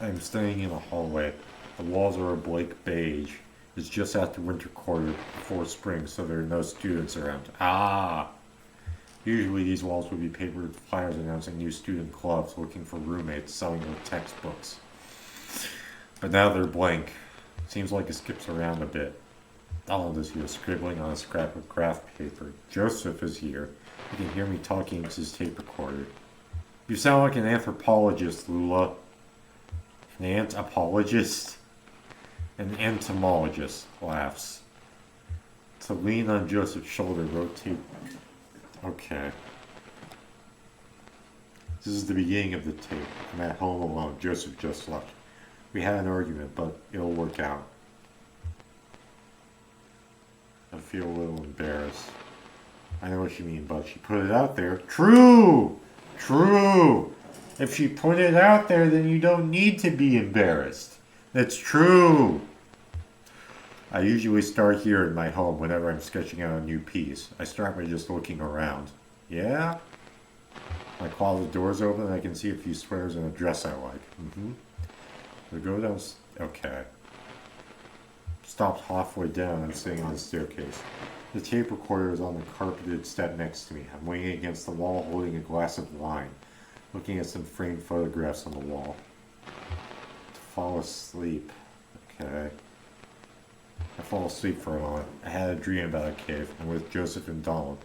I'm staying in a hallway. The walls are a blank beige. It's just after winter quarter before spring, so there are no students around. Ah! Usually these walls would be papered with flyers announcing new student clubs, looking for roommates, selling their textbooks. But now they're blank. Seems like it skips around a bit. Donald is here, scribbling on a scrap of graph paper. Joseph is here. He can hear me talking into his tape recorder. You sound like an anthropologist, Lula. An anthropologist? An entomologist, laughs. To lean on Joseph's shoulder, rotate. Okay. This is the beginning of the tape. I'm at home alone. Joseph just left. We had an argument, but it'll work out. I feel a little embarrassed. I know what you mean, but she put it out there. True! True! If she put it out there, then you don't need to be embarrassed. That's true! I usually start here in my home whenever I'm sketching out a new piece. I start by just looking around. Yeah? My closet door's open and I can see a few sweaters and a dress I like. So go down... Okay. Stopped halfway down. I'm sitting on the staircase. The tape recorder is on the carpeted step next to me. I'm leaning against the wall holding a glass of wine, looking at some framed photographs on the wall. To fall asleep. Okay. I fall asleep for a moment. I had a dream about a cave. I'm with Joseph and Donald.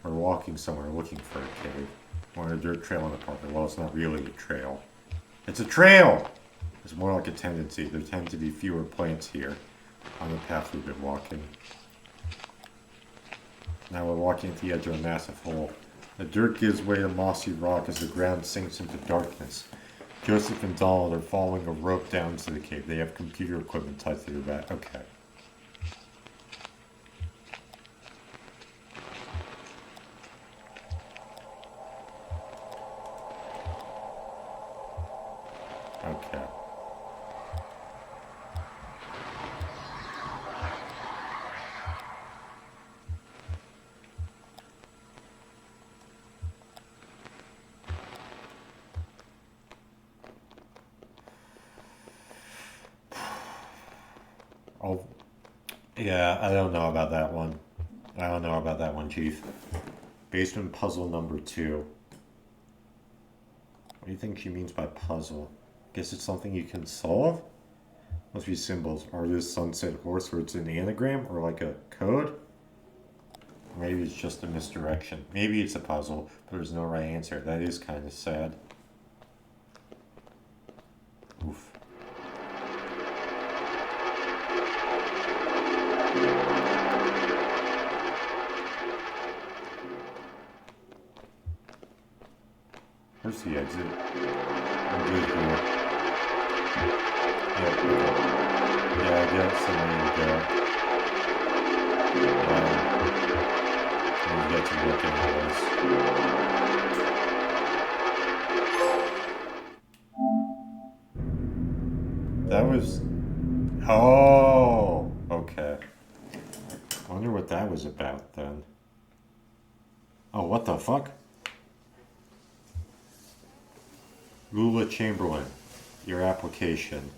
We're walking somewhere looking for a cave. We're on a dirt trail in the park. Well, it's not really a trail. It's a trail! It's more like a tendency. There tend to be fewer plants here on the path we've been walking. Now we're walking at the edge of a massive hole. The dirt gives way to mossy rock as the ground sinks into darkness. Joseph and Donald are following a rope down to the cave. They have computer equipment tied to their back. Okay. Okay. Oh, yeah, I don't know about that one. I don't know about that one, Chief. Basement puzzle number 2. What do you think she means by puzzle? Guess it's something you can solve? Must be symbols. Artist, sunset, horse, or it's an anagram? Or like a code? Maybe it's just a misdirection. Maybe it's a puzzle, but there's no right answer. That is kind of sad. Oof. Where's the exit? I'm good here. Yeah, okay. Yeah, I got somewhere to go. get to work anyways. That was... Oh, okay. I wonder what that was about then. Oh, what the fuck? Lula Chamberlain, your application.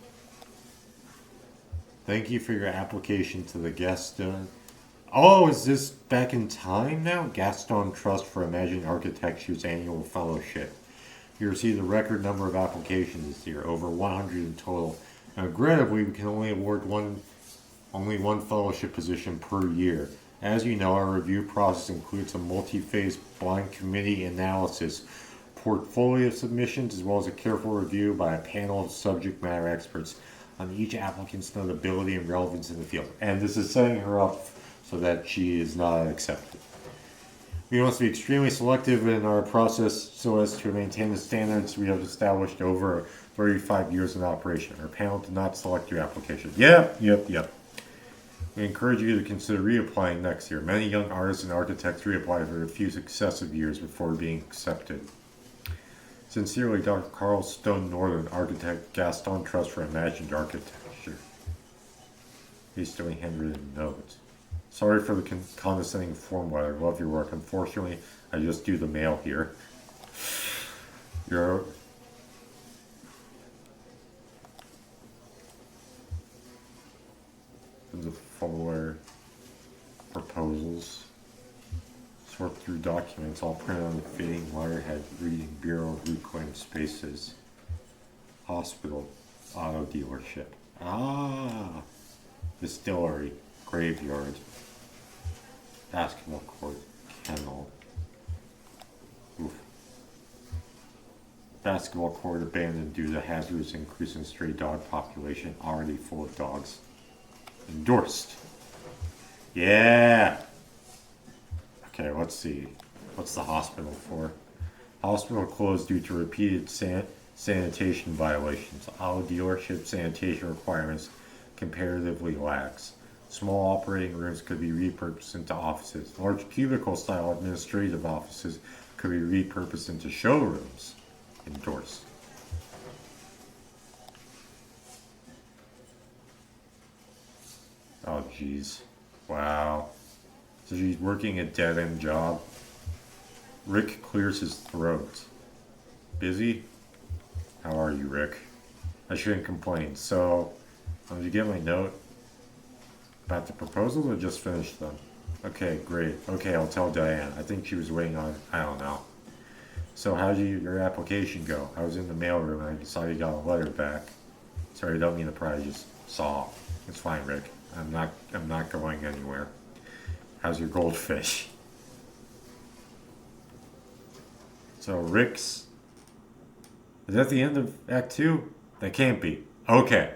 Thank you for your application to the Gaston... Oh, is this back in time now? Gaston Trust for Imagined Architecture's annual fellowship. You received a record number of applications this year, over 100 in total. Now, regrettably, we can only award only one fellowship position per year. As you know, our review process includes a multi-phase blind committee analysis, portfolio submissions, as well as a careful review by a panel of subject matter experts on each applicant's notability and relevance in the field. And this is setting her up so that she is not accepted. We must be extremely selective in our process so as to maintain the standards we have established over 35 years in operation. Our panel did not select your application. Yep. We encourage you to consider reapplying next year. Many young artists and architects reapply for a few successive years before being accepted. Sincerely, Dr. Carl Stone Northern, architect, Gaston Trust for Imagined Architecture. Hastily handwritten notes. Sorry for the condescending form letter. I love your work. Unfortunately, I just do the mail here. The follower proposals. Sort through documents, all printed on the fading letterhead, reading Bureau of Reclaimed Spaces. Hospital. Auto dealership. Ah! Distillery. Graveyard. Basketball court. Kennel. Oof. Basketball court abandoned due to hazardous increase in stray dog population, already full of dogs. Endorsed. Yeah! Okay, let's see. What's the hospital for? Hospital closed due to repeated sanitation violations. Auto dealership sanitation requirements comparatively lax. Small operating rooms could be repurposed into offices. Large cubicle-style administrative offices could be repurposed into showrooms. Endorsed. Oh, jeez. Wow. So she's working a dead-end job. Rick clears his throat. Busy? How are you, Rick? I shouldn't complain. So, did you get my note about the proposals or just finished them? Okay, great. Okay, I'll tell Diane. I think she was waiting on, I don't know. So how did your application go? I was in the mailroom and I decided I got a letter back. Sorry, I don't mean to pry, I just saw. It's fine, Rick. I'm not going anywhere. How's your goldfish? So Rick's... Is that the end of Act 2? That can't be. Okay.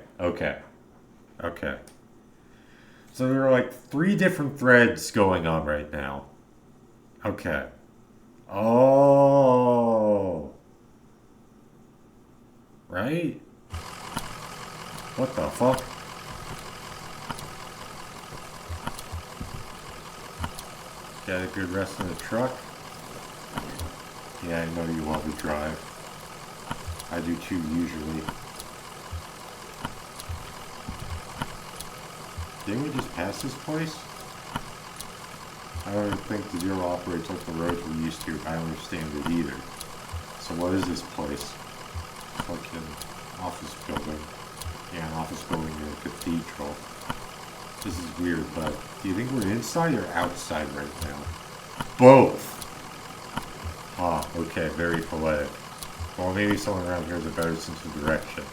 So there are like 3 different threads going on right now. Okay. Oh. Right? What the fuck? Got a good rest in the truck? Yeah, I know you love to drive. I do too, usually. Didn't we just pass this place? I don't even think the Zero operates like the roads we're used to. I don't understand it either. So what is this place? It's like an office building. Yeah, an office building in a cathedral. This is weird, but do you think we're inside or outside right now? Both! Ah, okay, very poetic. Well, maybe someone around here has a better sense of direction.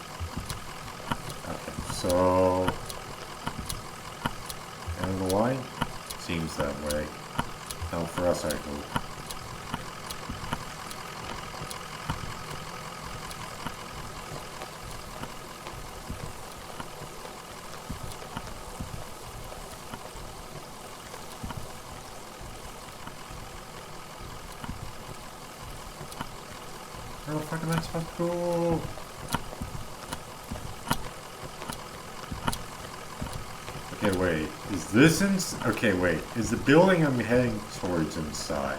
Okay, so... end of the line? Seems that way. Now for us, I hope. Where the fuck am I supposed to go? Okay, wait. Is Is this okay, wait. Is the building I'm heading towards inside?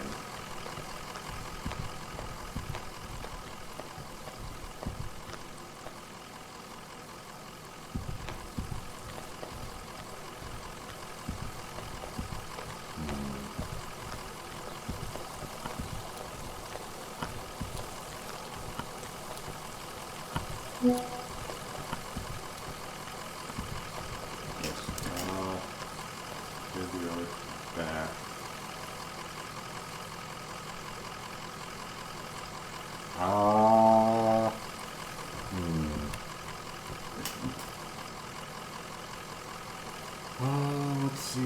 Let's see.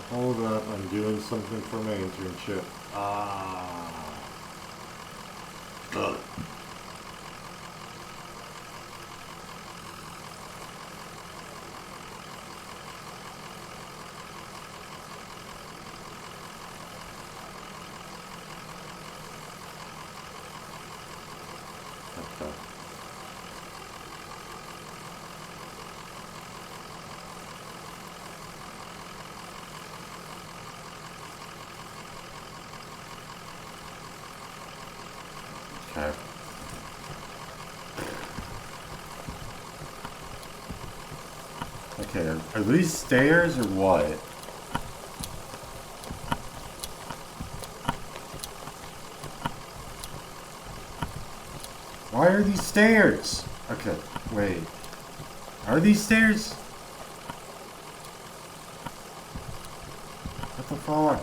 Hold up, I'm doing something for my internship. Ugh. Okay. Okay. Okay, are these stairs or what? Why are these stairs? Okay, wait. Are these stairs? What the fuck?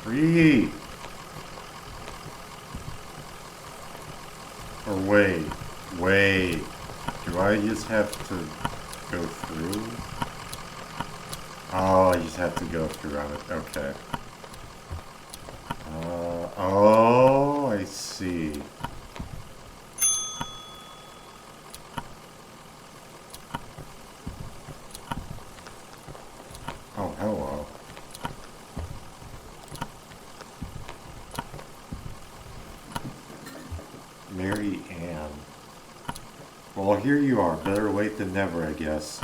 Breathe. Or wait. Do I just have to go through? Oh, I just have to go through on it. Okay. Oh, I see. Oh, hello. Mary Ann. Well, here you are. Better late than never, I guess.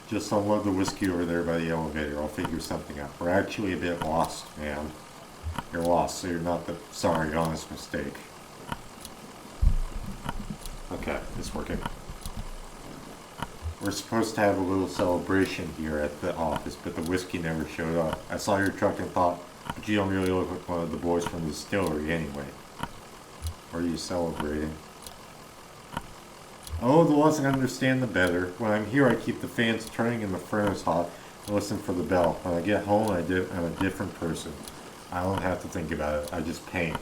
Just unload the whiskey over there by the elevator. I'll figure something out. We're actually a bit lost, man. You're lost, so you're not the sorry, honest mistake. Okay, it's working. We're supposed to have a little celebration here at the office, but the whiskey never showed up. I saw your truck and thought, but you don't really look like one of the boys from the distillery anyway. Or are you celebrating? Oh, the less I understand, the better. When I'm here, I keep the fans turning and the furnace hot and listen for the bell. When I get home, I'm a different person. I don't have to think about it. I just paint.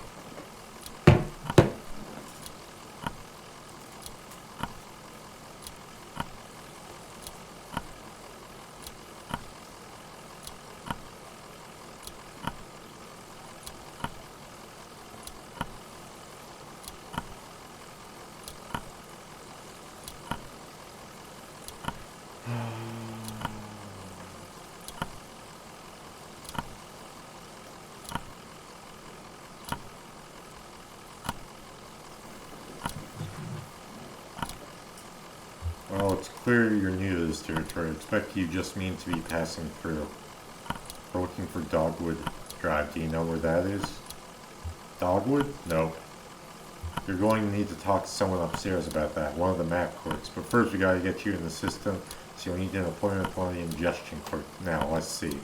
Well, it's clear you're new to this territory. I expect you just mean to be passing through. We're looking for Dogwood Drive. Do you know where that is? Dogwood? No. You're going to need to talk to someone upstairs about that, one of the map clerks. But first we gotta get you in the system, so you'll need an appointment with one of the ingestion clerks. Now, let's see.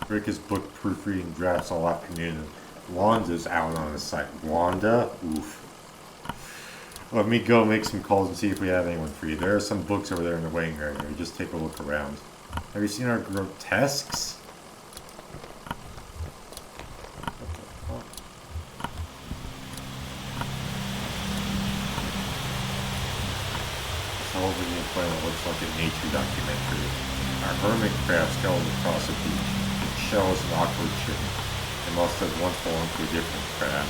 Rick is booked proofreading drafts all afternoon, and Wanda's out on the site. Wanda? Oof. Let me go make some calls and see if we have anyone for you. There are some books over there in the waiting area. Just take a look around. Have you seen our grotesques? Television planet looks like a nature documentary. Our hermit crab scuttled across the beach. Its shell is an awkward chip. It must have once belonged to a different crab.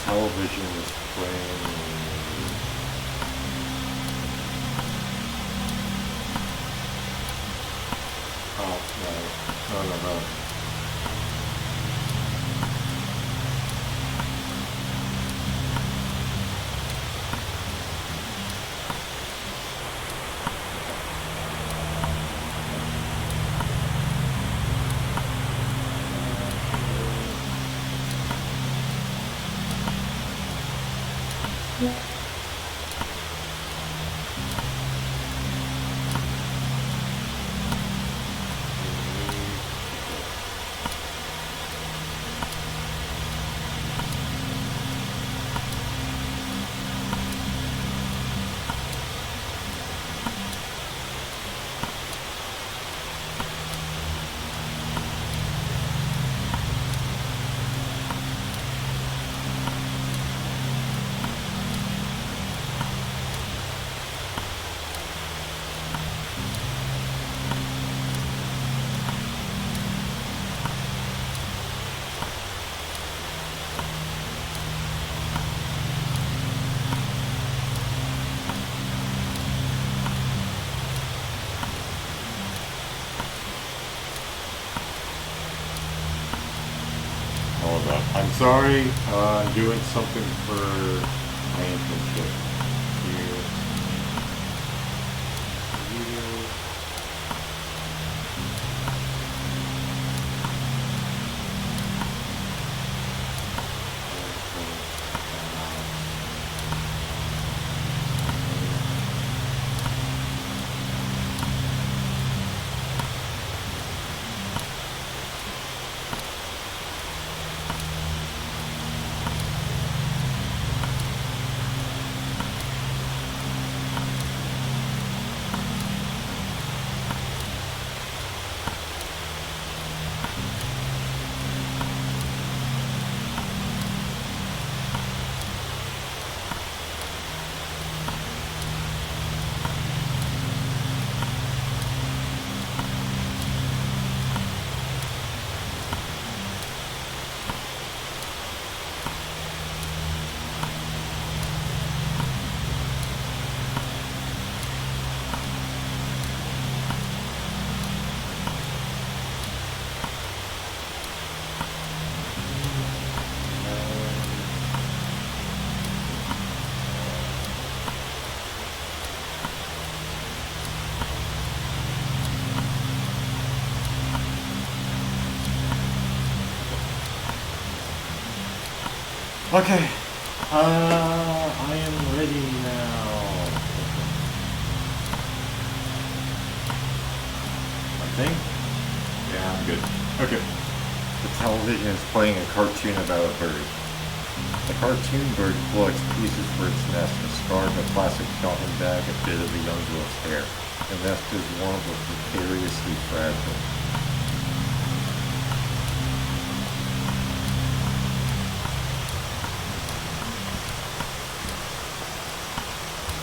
television is playing. Oh, no. No. Hold up. I'm sorry. I'm doing something for my internship. Here. Video. Okay. I am ready now. I think. Yeah, I'm good. Okay. The television is playing a cartoon about a bird. The cartoon bird collects pieces for its nest, a scarf, a plastic shopping bag, a bit of a young girl's hair. The nest is warm but precariously fragile.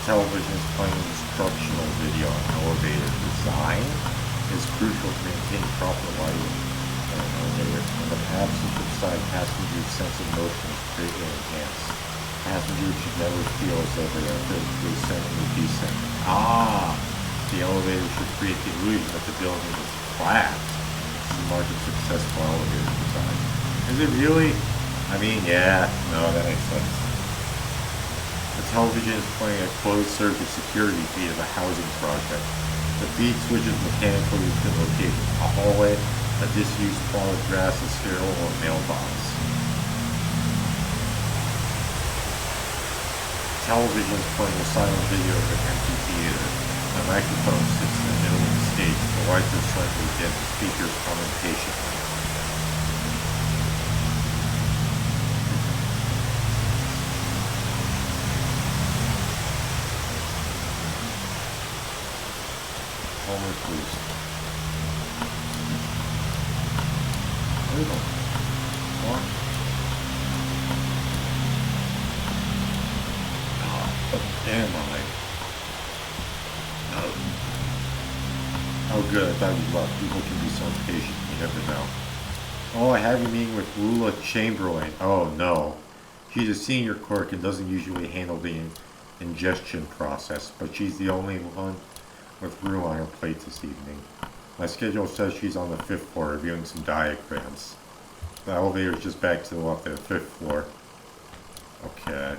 Television is playing an instructional video on elevator design is crucial to maintain proper lighting in an elevator, and the absence of side passengers' sense of motion is greatly enhanced. Passengers should never feel as though they are physically ascending or descending. The elevator should create the illusion that the building is flat. This is the mark of successful elevator design. Is it really? I mean, yeah, no, that makes sense. The television is playing a closed-circuit security feed of a housing project. The feed switches mechanically between locations: a hallway, a disused plot of grass, a stairwell, or a mailbox. Television is playing a silent video of an empty theater. A microphone sits in the middle of the stage. The lights are slightly dim. The speakers hum impatiently. Homer Boost. What? Am I? Oh good, I thought you left. People can be so impatient, you never know. Oh, I have a meeting with Lula Chamberlain. Oh no. She's a senior clerk and doesn't usually handle the ingestion process, but she's the only one with room on her plate this evening. My schedule says she's on the 5th floor reviewing some diagrams. The elevator's just back to the left at the 5th floor. Okay.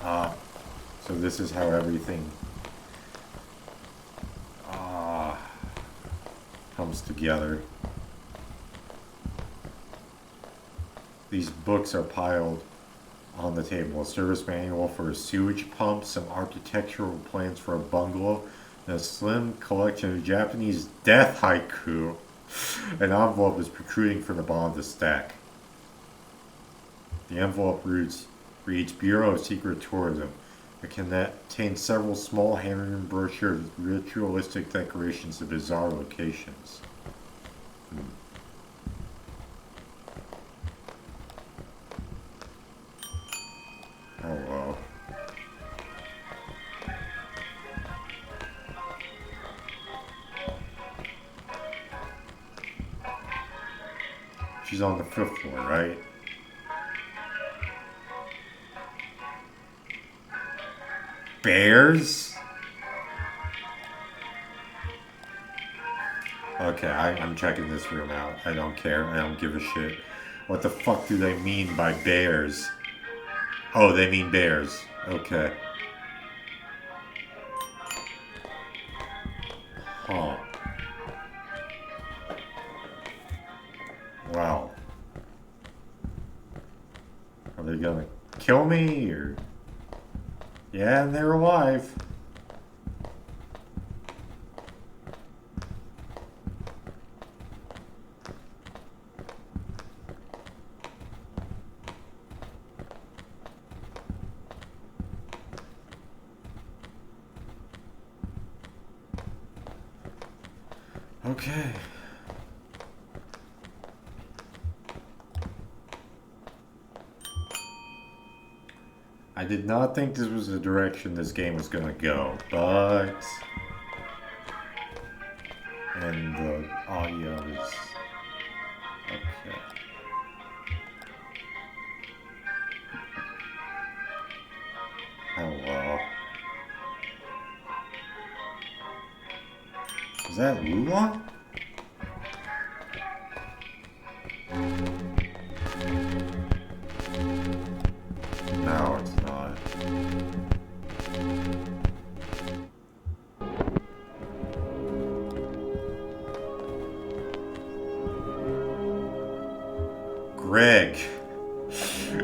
So this is how everything comes together. These books are piled on the table. A service manual for a sewage pump, some architectural plans for a bungalow, and a slim collection of Japanese death haiku. An envelope is protruding from the bottom of the stack. The envelope reads Bureau of Secret Tourism. It contains several small handwritten brochures with ritualistic decorations of bizarre locations. Hello. She's on the 5th floor, right? Bears? Okay, I'm checking this room out. I don't care. I don't give a shit. What the fuck do they mean by bears? Oh, they mean bears. Okay. Huh. Wow. Are they gonna kill me, or... Yeah, and they're alive. Okay. I did not think this was the direction this game was gonna go, but... And the audio is... Okay. Hello. Is that Lula? No, it's not. Greg.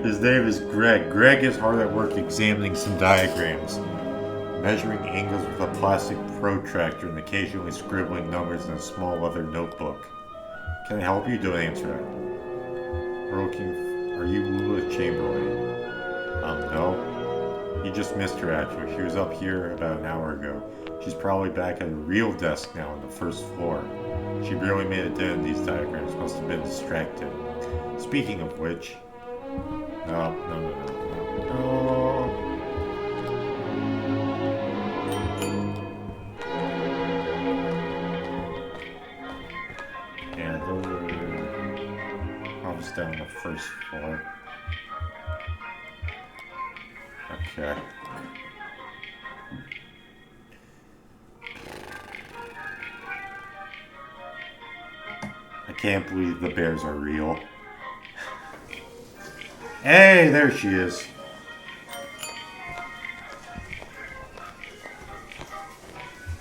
His name is Greg. Greg is hard at work examining some diagrams, measuring angles with a plastic protractor and occasionally scribbling numbers in a small leather notebook. Can I help you? Don't answer that. We're looking... Are you Lula Chamberlain? No. You just missed her, actually. She was up here about an hour ago. She's probably back at a real desk now on the 1st floor. She barely made a dent in these diagrams. Must have been distracted. Speaking of which... No. Yeah, those are... Probably down on the 1st floor. Okay. I can't believe the bears are real. Hey, there she is.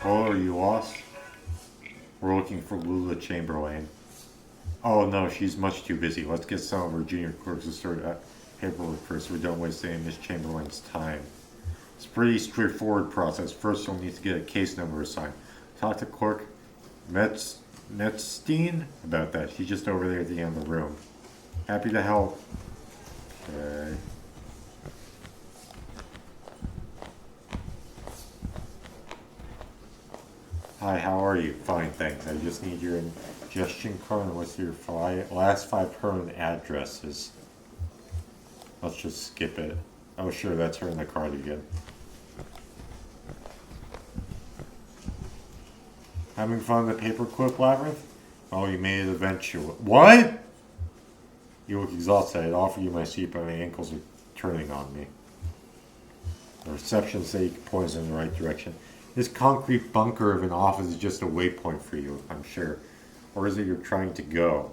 Oh, are you lost? We're looking for Lula Chamberlain. Oh no, she's much too busy. Let's get some of our junior clerks to start paperwork first so we don't waste any of Miss Chamberlain's time. It's a pretty straightforward process. First, you'll need to get a case number assigned. Talk to clerk Metzstein about that. She's just over there at the end of the room. Happy to help. Okay. Hi, how are you? Fine, thanks. I just need your ingestion card and what's your last 5 permanent addresses. Let's just skip it. Oh, sure, that's her in the card again. Having fun in the paperclip labyrinth? Oh, you made it eventually. What? You look exhausted. I'd offer you my seat, but my ankles are turning on me. The reception said you can point us in the right direction. This concrete bunker of an office is just a waypoint for you, I'm sure. Or is it you're trying to go?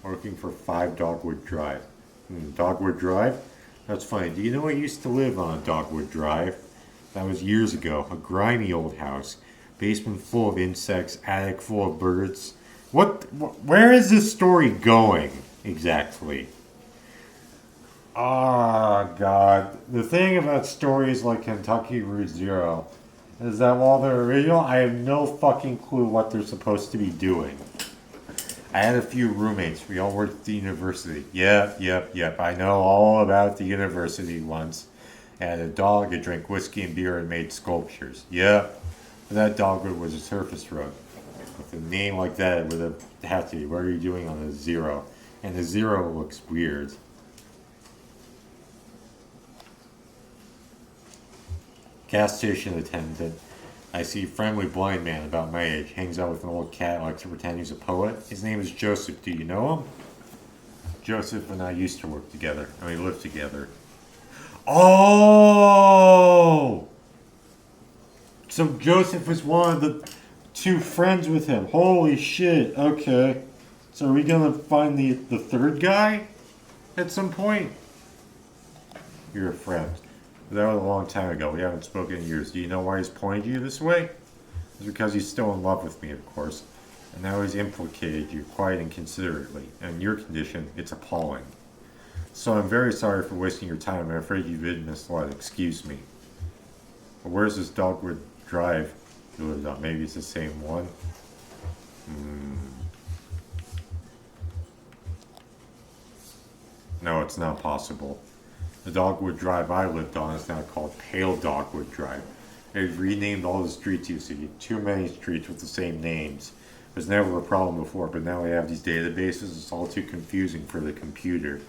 We're looking for 5 Dogwood Drive. Dogwood Drive? That's funny. Do you know I used to live on Dogwood Drive? That was years ago. A grimy old house. Basement full of insects. Attic full of birds. Where is this story going, exactly? Ah, God. The thing about stories like Kentucky Route Zero is that while they're original, I have no fucking clue what they're supposed to be doing. I had a few roommates. We all worked at the university. Yep. I know all about the university once. I had a dog, I drank whiskey and beer, and made sculptures. Yep. But that dogwood was a surface road. With a name like that, it would have to be, what are you doing on a zero? And the zero looks weird. Gas station attendant. I see friendly blind man about my age, hangs out with an old cat, likes to pretend he's a poet. His name is Joseph. Do you know him? Joseph and I used to work together, and we lived together. Oh! So Joseph was one of the 2 friends with him. Holy shit, okay. So are we gonna find the third guy at some point? You're a friend. That was a long time ago. We haven't spoken in years. Do you know why he's pointed you this way? It's because he's still in love with me, of course. And now he's implicated you quite inconsiderately. And in your condition, it's appalling. So I'm very sorry for wasting your time. I'm afraid you've been misled. Excuse me. But where's this Dogwood Drive you lived on? Maybe it's the same one? No, it's not possible. The Dogwood Drive I lived on is now called Pale Dogwood Drive. They've renamed all the streets you see. Too many streets with the same names. It was never a problem before, but now we have these databases. It's all too confusing for the computer.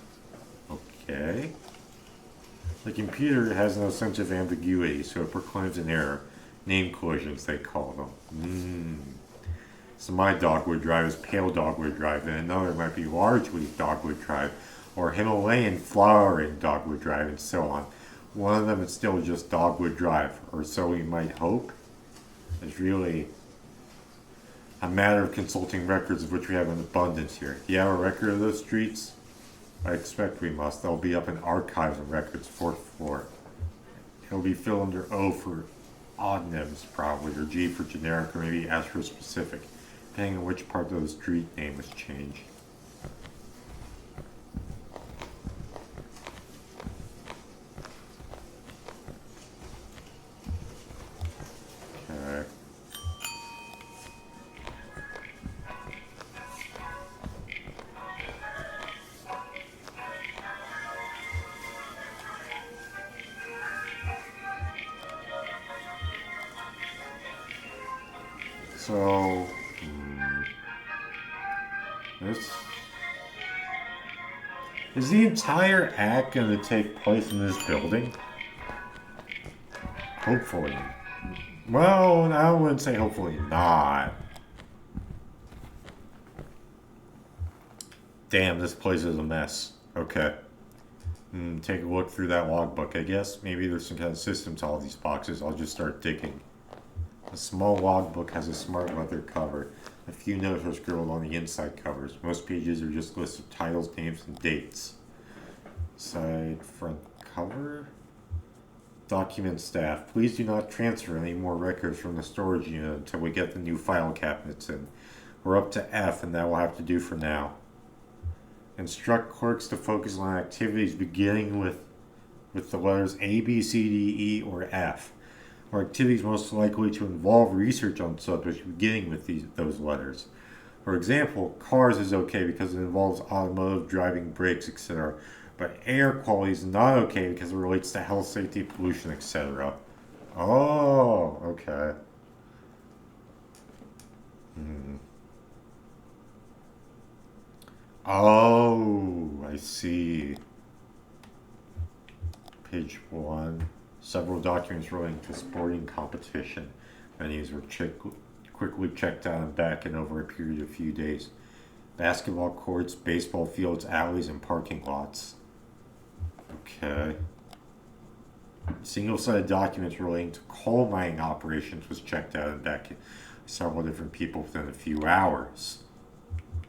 Okay. The computer has no sense of ambiguity, so it proclaims an error. Name collisions, they call them. So my Dogwood Drive is Pale Dogwood Drive, and another might be Large Leaf Dogwood Drive, or Himalayan Flowering Dogwood Drive, and so on. One of them is still just Dogwood Drive, or so we might hope. It's really a matter of consulting records, of which we have an abundance here. Do you have a record of those streets? I expect we must. They'll be up in Archives and Records, 4th floor. It'll be filled under O for odd-names, probably, or G for generic, or maybe S for specific, depending on which part of the street name was changed. Okay. So, this is the entire act going to take place in this building? Hopefully. Well, I wouldn't say hopefully not. Damn, this place is a mess. Okay. Take a look through that logbook, I guess. Maybe there's some kind of system to all these boxes. I'll just start digging. A small logbook has a smart leather cover. A few notes are scribbled on the inside covers. Most pages are just lists of titles, names, and dates. Side front cover. Document staff. Please do not transfer any more records from the storage unit until we get the new file cabinets in. We're up to F, and that will have to do for now. Instruct clerks to focus on activities beginning with the letters A, B, C, D, E, or F, or activities most likely to involve research on subjects beginning with those letters. For example, cars is okay because it involves automotive, driving, brakes, etc. But air quality is not okay because it relates to health, safety, pollution, etc. Oh, okay. Oh, I see. Page 1. Several documents relating to sporting competition. Menus were quickly checked out and back in over a period of few days. Basketball courts, baseball fields, alleys, and parking lots. Okay. Single set of documents relating to coal mining operations was checked out and back several different people within a few hours.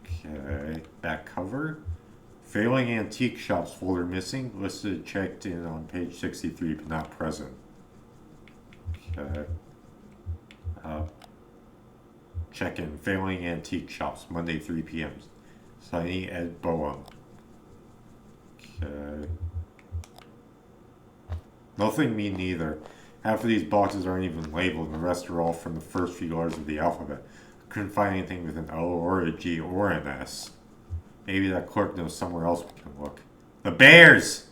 Okay. Back cover. Failing antique shops folder missing. Listed checked in on page 63 but not present. Okay. Check in. Failing antique shops. Monday 3 p.m. Signing Ed Boehm. Okay. Nothing me neither. Half of these boxes aren't even labeled, and the rest are all from the first few letters of the alphabet. I couldn't find anything with an O or a G or an S. Maybe that clerk knows somewhere else we can look. The Bears!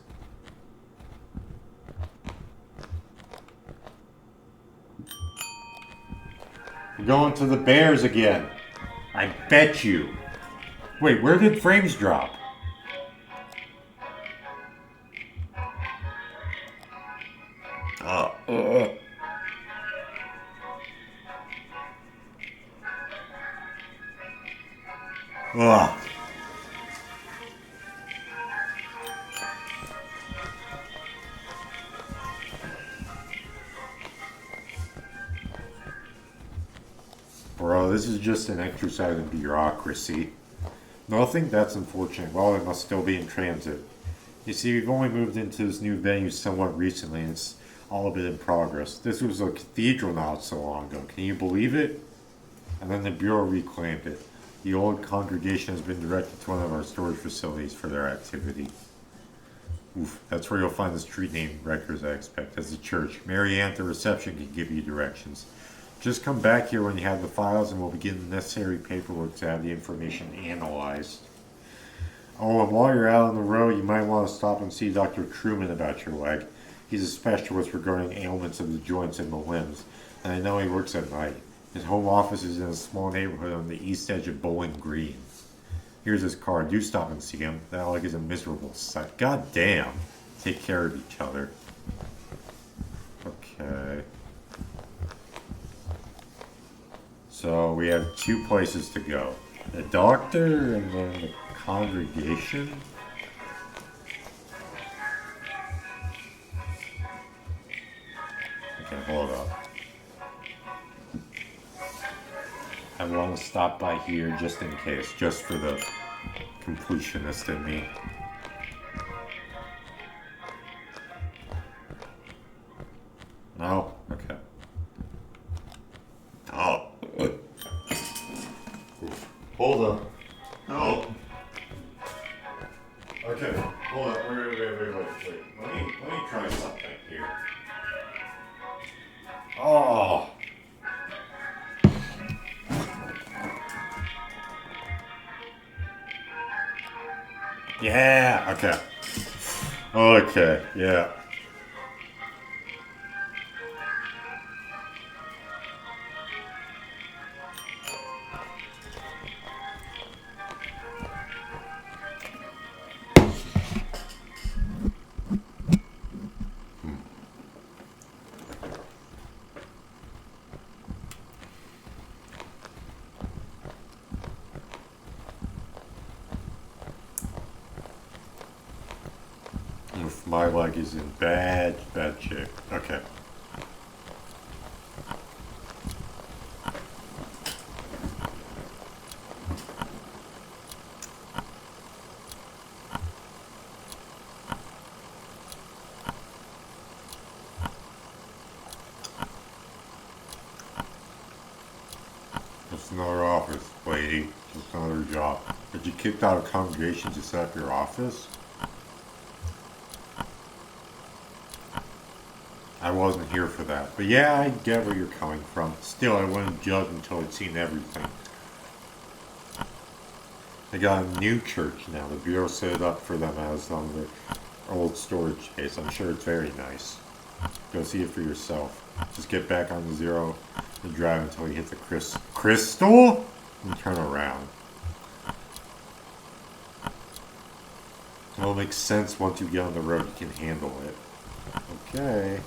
We're going to the Bears again. I bet you. Wait, where did frames drop? Ugh. Bro, this is just an exercise in bureaucracy. Nothing? That's unfortunate. Well, it must still be in transit. You see, we've only moved into this new venue somewhat recently, and it's all a bit in progress. This was a cathedral not so long ago. Can you believe it? And then the Bureau reclaimed it. The old congregation has been directed to one of our storage facilities for their activity. Oof, that's where you'll find the street name records, I expect, as a church. Mary Ann at the reception can give you directions. Just come back here when you have the files and we'll begin the necessary paperwork to have the information analyzed. Oh, and while you're out on the road, you might want to stop and see Dr. Truman about your leg. He's a specialist regarding ailments of the joints and the limbs, and I know he works at night. His home office is in a small neighborhood on the east edge of Bowling Green. Here's his card. Do stop and see him. That leg is a miserable sight. God damn. Take care of each other. Okay. So we have 2 places to go. The doctor and then the congregation. Okay, hold up. I want to stop by here just in case, just for the completionist in me. No? Okay. Oh. Hold up. No. Okay, hold up. Wait. Let me try something here. Oh. Yeah, okay. Okay, yeah. If my leg is in bad shape. Okay. Just another office, lady. Just another job. Did you kicked out of congregation to set up your office? I wasn't here for that. But yeah, I get where you're coming from. Still, I wouldn't judge until I'd seen everything. They got a new church now. The Bureau set it up for them as on the old storage space. I'm sure it's very nice. Go see it for yourself. Just get back on the zero and drive until you hit the crystal and turn around. It'll make sense once you get on the road. You can handle it. Okay.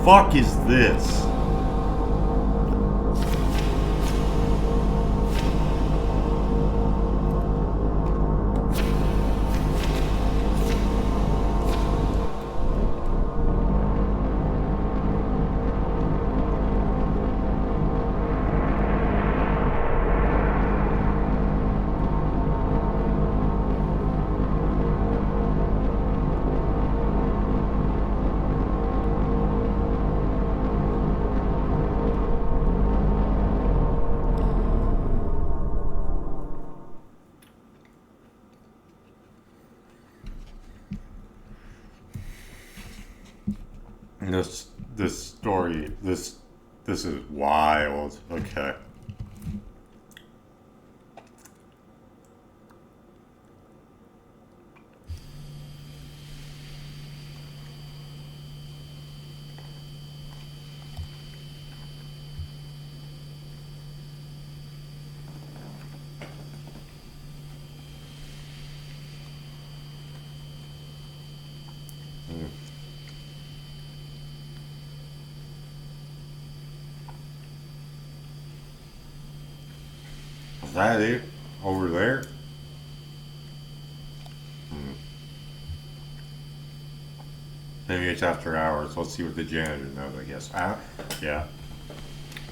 fuck is this? This story, this is wild. Okay. Is that it? Over there? Maybe it's after hours. Let's see what the janitor knows, I guess. Yeah.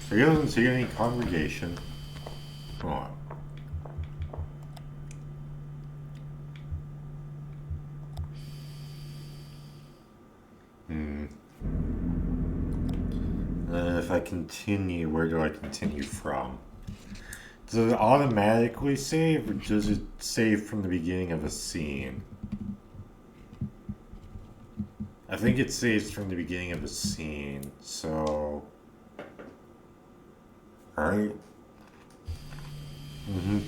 So he doesn't see any congregation. Come on. If I continue, where do I continue from? Does it automatically save, or does it save from the beginning of a scene? I think it saves from the beginning of a scene, so... Right? Mm-hmm.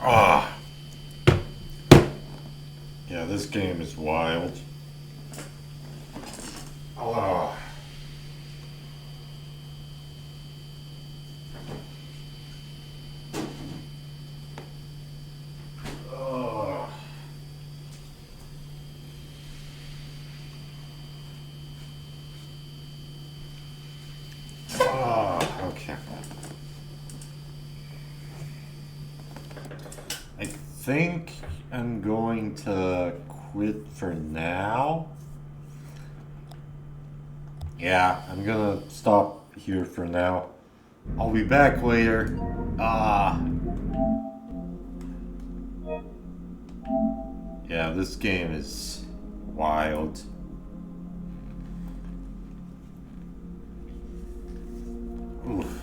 Ah. Yeah, this game is wild. Oh. Oh. Ah, okay. I think I'm going to quit for now. Yeah, I'm gonna stop here for now. I'll be back later. Ah. Yeah, this game is wild. Oof.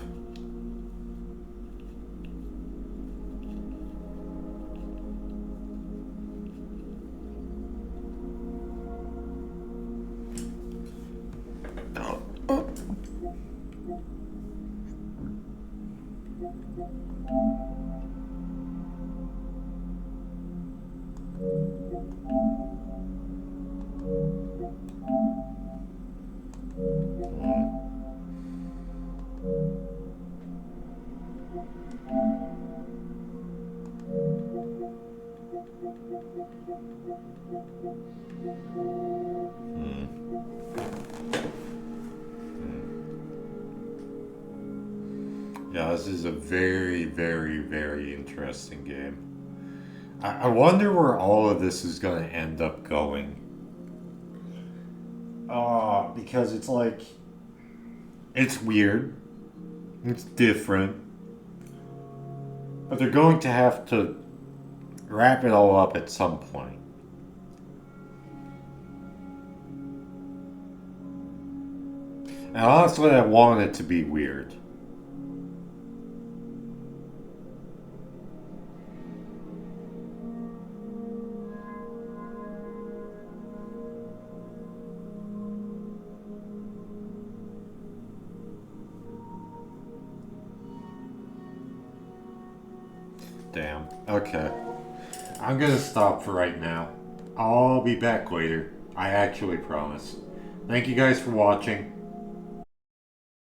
Yeah, this is a very, very, very interesting game. I wonder where all of this is going to end up going. because it's like, it's weird, it's different, but they're going to have to wrap it all up at some point. And honestly, I want it to be weird. Damn. Okay. I'm gonna stop for right now. I'll be back later. I actually promise. Thank you guys for watching.